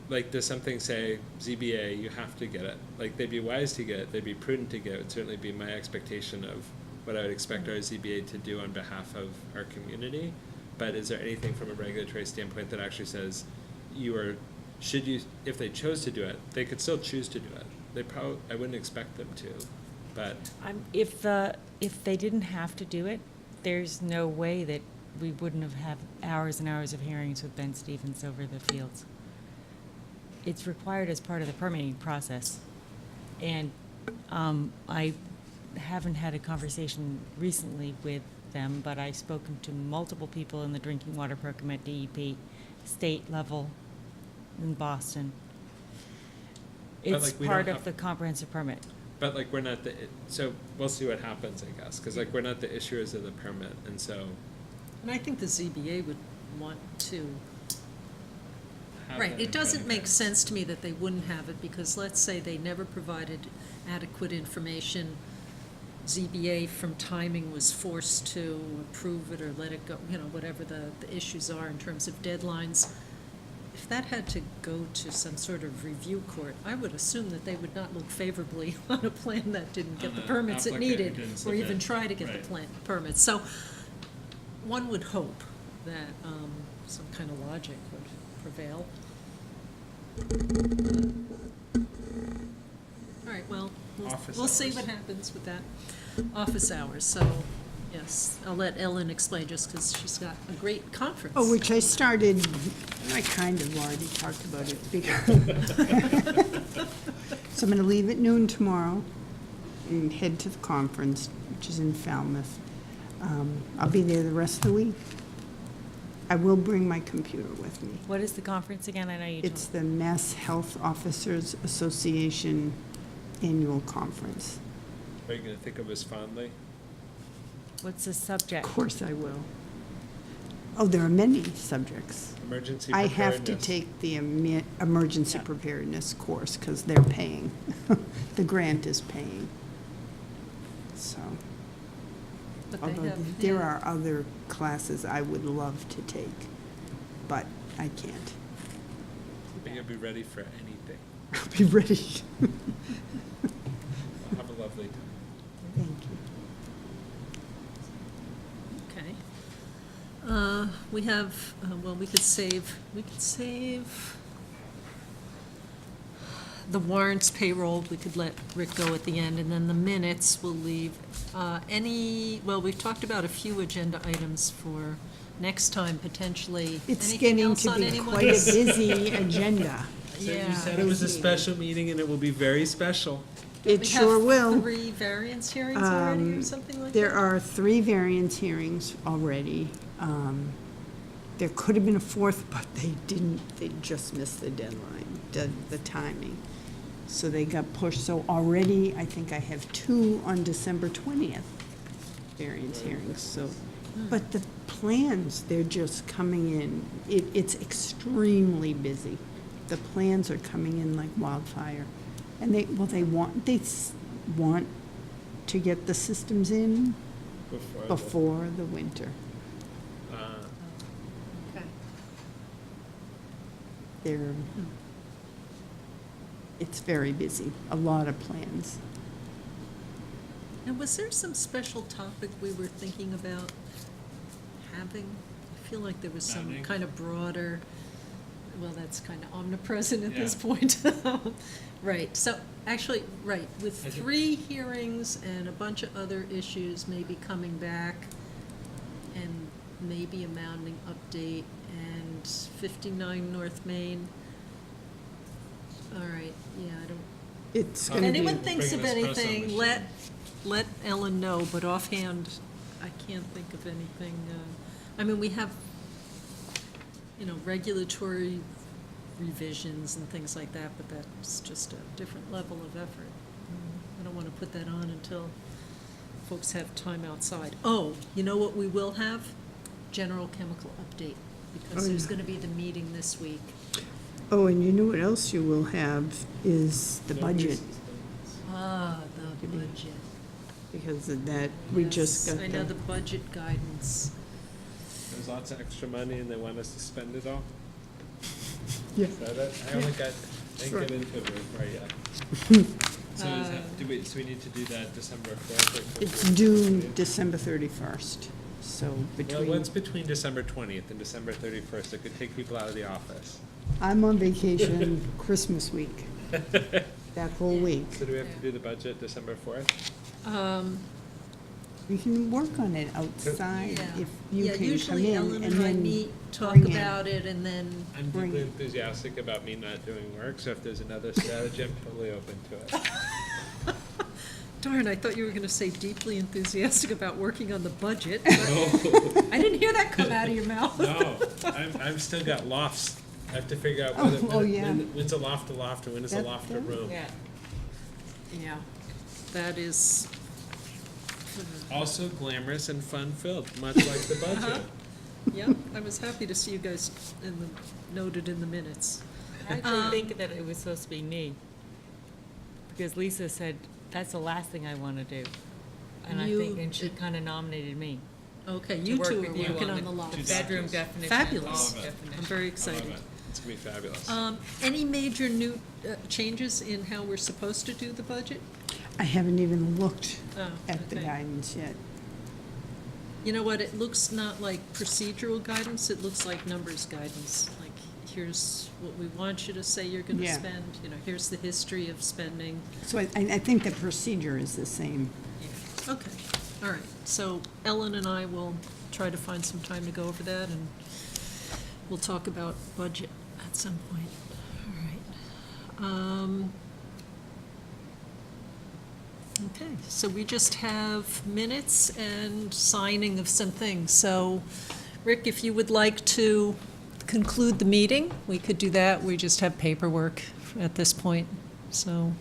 like, does something say ZBA, you have to get it? Like, they'd be wise to get it, they'd be prudent to get it, would certainly be my expectation of what I would expect our ZBA to do on behalf of our community. But is there anything from a regulatory standpoint that actually says if they chose to do it, they could still choose to do it? I wouldn't expect them to, but. If they didn't have to do it, there's no way that we wouldn't have had hours and hours of hearings with Ben Stevens over the fields. It's required as part of the permitting process. And I haven't had a conversation recently with them, but I've spoken to multiple people in the drinking water program at DEP, state level, in Boston. But, It's like, we part don't of the have- comprehensive permit. But like, we're not so we'll see what happens, I guess, because like, we're not the issuers of the permit, and so. And I think the ZBA would want to, have right, that it in doesn't front of make us. sense to me that they wouldn't have it, because let's say they never provided adequate information, ZBA from timing was forced to approve it or let it go, whatever the issues are in terms of deadlines. If that had to go to some sort of review court, I would assume that they would not look favorably on a plan that didn't get On the an permits it applicant who needed, didn't or even submit. try to get Right. the permits. So one would hope that some kind of logic would prevail. All right, well, Office we'll see hours. what happens with that. Office hours, so, yes, I'll let Ellen explain, just because she's got a great conference. Oh, which I started, I kind of already talked about it. because- So I'm going to leave at noon tomorrow and head to the conference, which is in Falmouth. I'll be there the rest of the week. I will bring my computer with me. What is the conference again? I know you told. It's the Mass Health Officers Association Annual Conference. Are you going to think of us fondly? What's the subject? Of course I will. Oh, there are many subjects. Emergency I preparedness. have to take the emergency Yeah. preparedness course because they're paying. The grant is paying. So, But they Although have, there yeah. are other classes I would love to take, but I can't. But you'll be ready for anything. I'll be ready. Well, have a lovely time. Thank you. Okay. We have, well, we could save the warrants payroll, we could let Rick go at the end, and then the minutes we'll leave. Well, we've talked about a few agenda items for next time, potentially. It's Anything getting else to on be anyone? quite a busy agenda. So you Yeah. said it was a special meeting and it will be very special. It sure We will. have 3 variance hearings already, or something like that? There are 3 variance hearings already. There could have been a 4th, but they didn't, they just missed the deadline, the timing. So they got pushed, so already, I think I have 2 on December 20th, variance hearings, so. But the plans, they're just coming in, it's extremely busy. The plans are coming in like wildfire. And they want to get the systems in before the winter. Okay. It's very busy, a lot of plans. And was there some special topic we were thinking about having? I feel like there was some Mounding? kind of broader, well, that's kind of omnipresent at this Yeah. point. Right, so, actually, right, with I think- 3 hearings and a bunch of other issues maybe coming back, and maybe a Mounding update, and 59 North Main. All right, yeah, I don't. It's If gonna anyone be, thinks of Bring an espresso anything, machine. let Ellen know, but offhand, I can't think of anything. I mean, we have, regulatory revisions and things like that, but that's just a different level of effort. I don't want to put that on until folks have time outside. Oh, you know what we will have? General chemical update, because Oh, there's yeah. going to be the meeting this week. oh, and you know what else you will have is the budget, Ah, the budget. because of that, we just Yes, got I know the the, budget guidance. There's lots of extra money and they want us to spend it all? yeah. Is that it? I only got, Sure. didn't get into it very yet. So is that, so we need to do that December 4th? or It's 15th? due December 31st, so Well, between, what's between December 20th and December 31st that could take people out of the office? I'm on vacation Christmas week, that whole week. So do we have to do the budget December 4th? We can work on it outside Yeah. if you Yeah, can come usually in Ellen and and I then meet, talk bring it. about it, and then, I'm Bring deeply it. enthusiastic about me not doing work, so if there's another strategy, I'm totally open to it. darn, I thought you were going to say deeply enthusiastic about working on the budget. No, I didn't hear that come out of your mouth. no, I've still got lofts. I have to figure out when's a loft and when is a That- loft a that- room. Yeah, that is. Also glamorous and fun-filled, much like the budget. Yep, I was happy to see you guys noted in the minutes. I actually think that it was supposed to be me, because Lisa said, that's the last thing I want to do. And she kind of nominated me. Okay, to you work two with are you working on on the loft. Two bedroom doctors. definition. Fabulous. I love it. I'm very I excited. love it. It's gonna be fabulous. Any major new changes in how we're supposed to do the budget? I haven't even looked Oh, at the okay. guidance yet. You know what, it looks not like procedural guidance, it looks like numbers guidance. Like, here's what we want you to say you're gonna Yeah. spend, here's the history of spending. So I think the procedure is the same. Okay, all right. So Ellen and I will try to find some time to go over that, and we'll talk about budget at some point. All right. Okay, so we just have minutes and signing of some things. So, Rick, if you would like to conclude the meeting, we could do that. We just have paperwork at this point, so.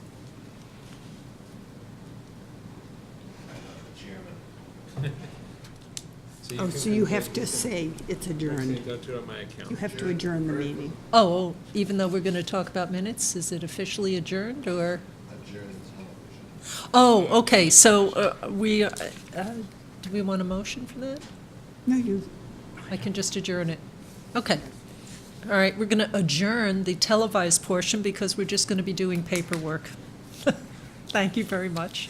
Oh, can so you conclude- have to say it's I can adjourned. go to it on my account. You have to adjourn the meeting. Oh, even though we're going to talk about minutes, is it officially adjourned, or? Adjourn television. Oh, okay, so Do we want a motion for that? No, you, I can just adjourn it. Okay. All right, we're going to adjourn the televised portion because we're just going to be doing paperwork. Thank you very much.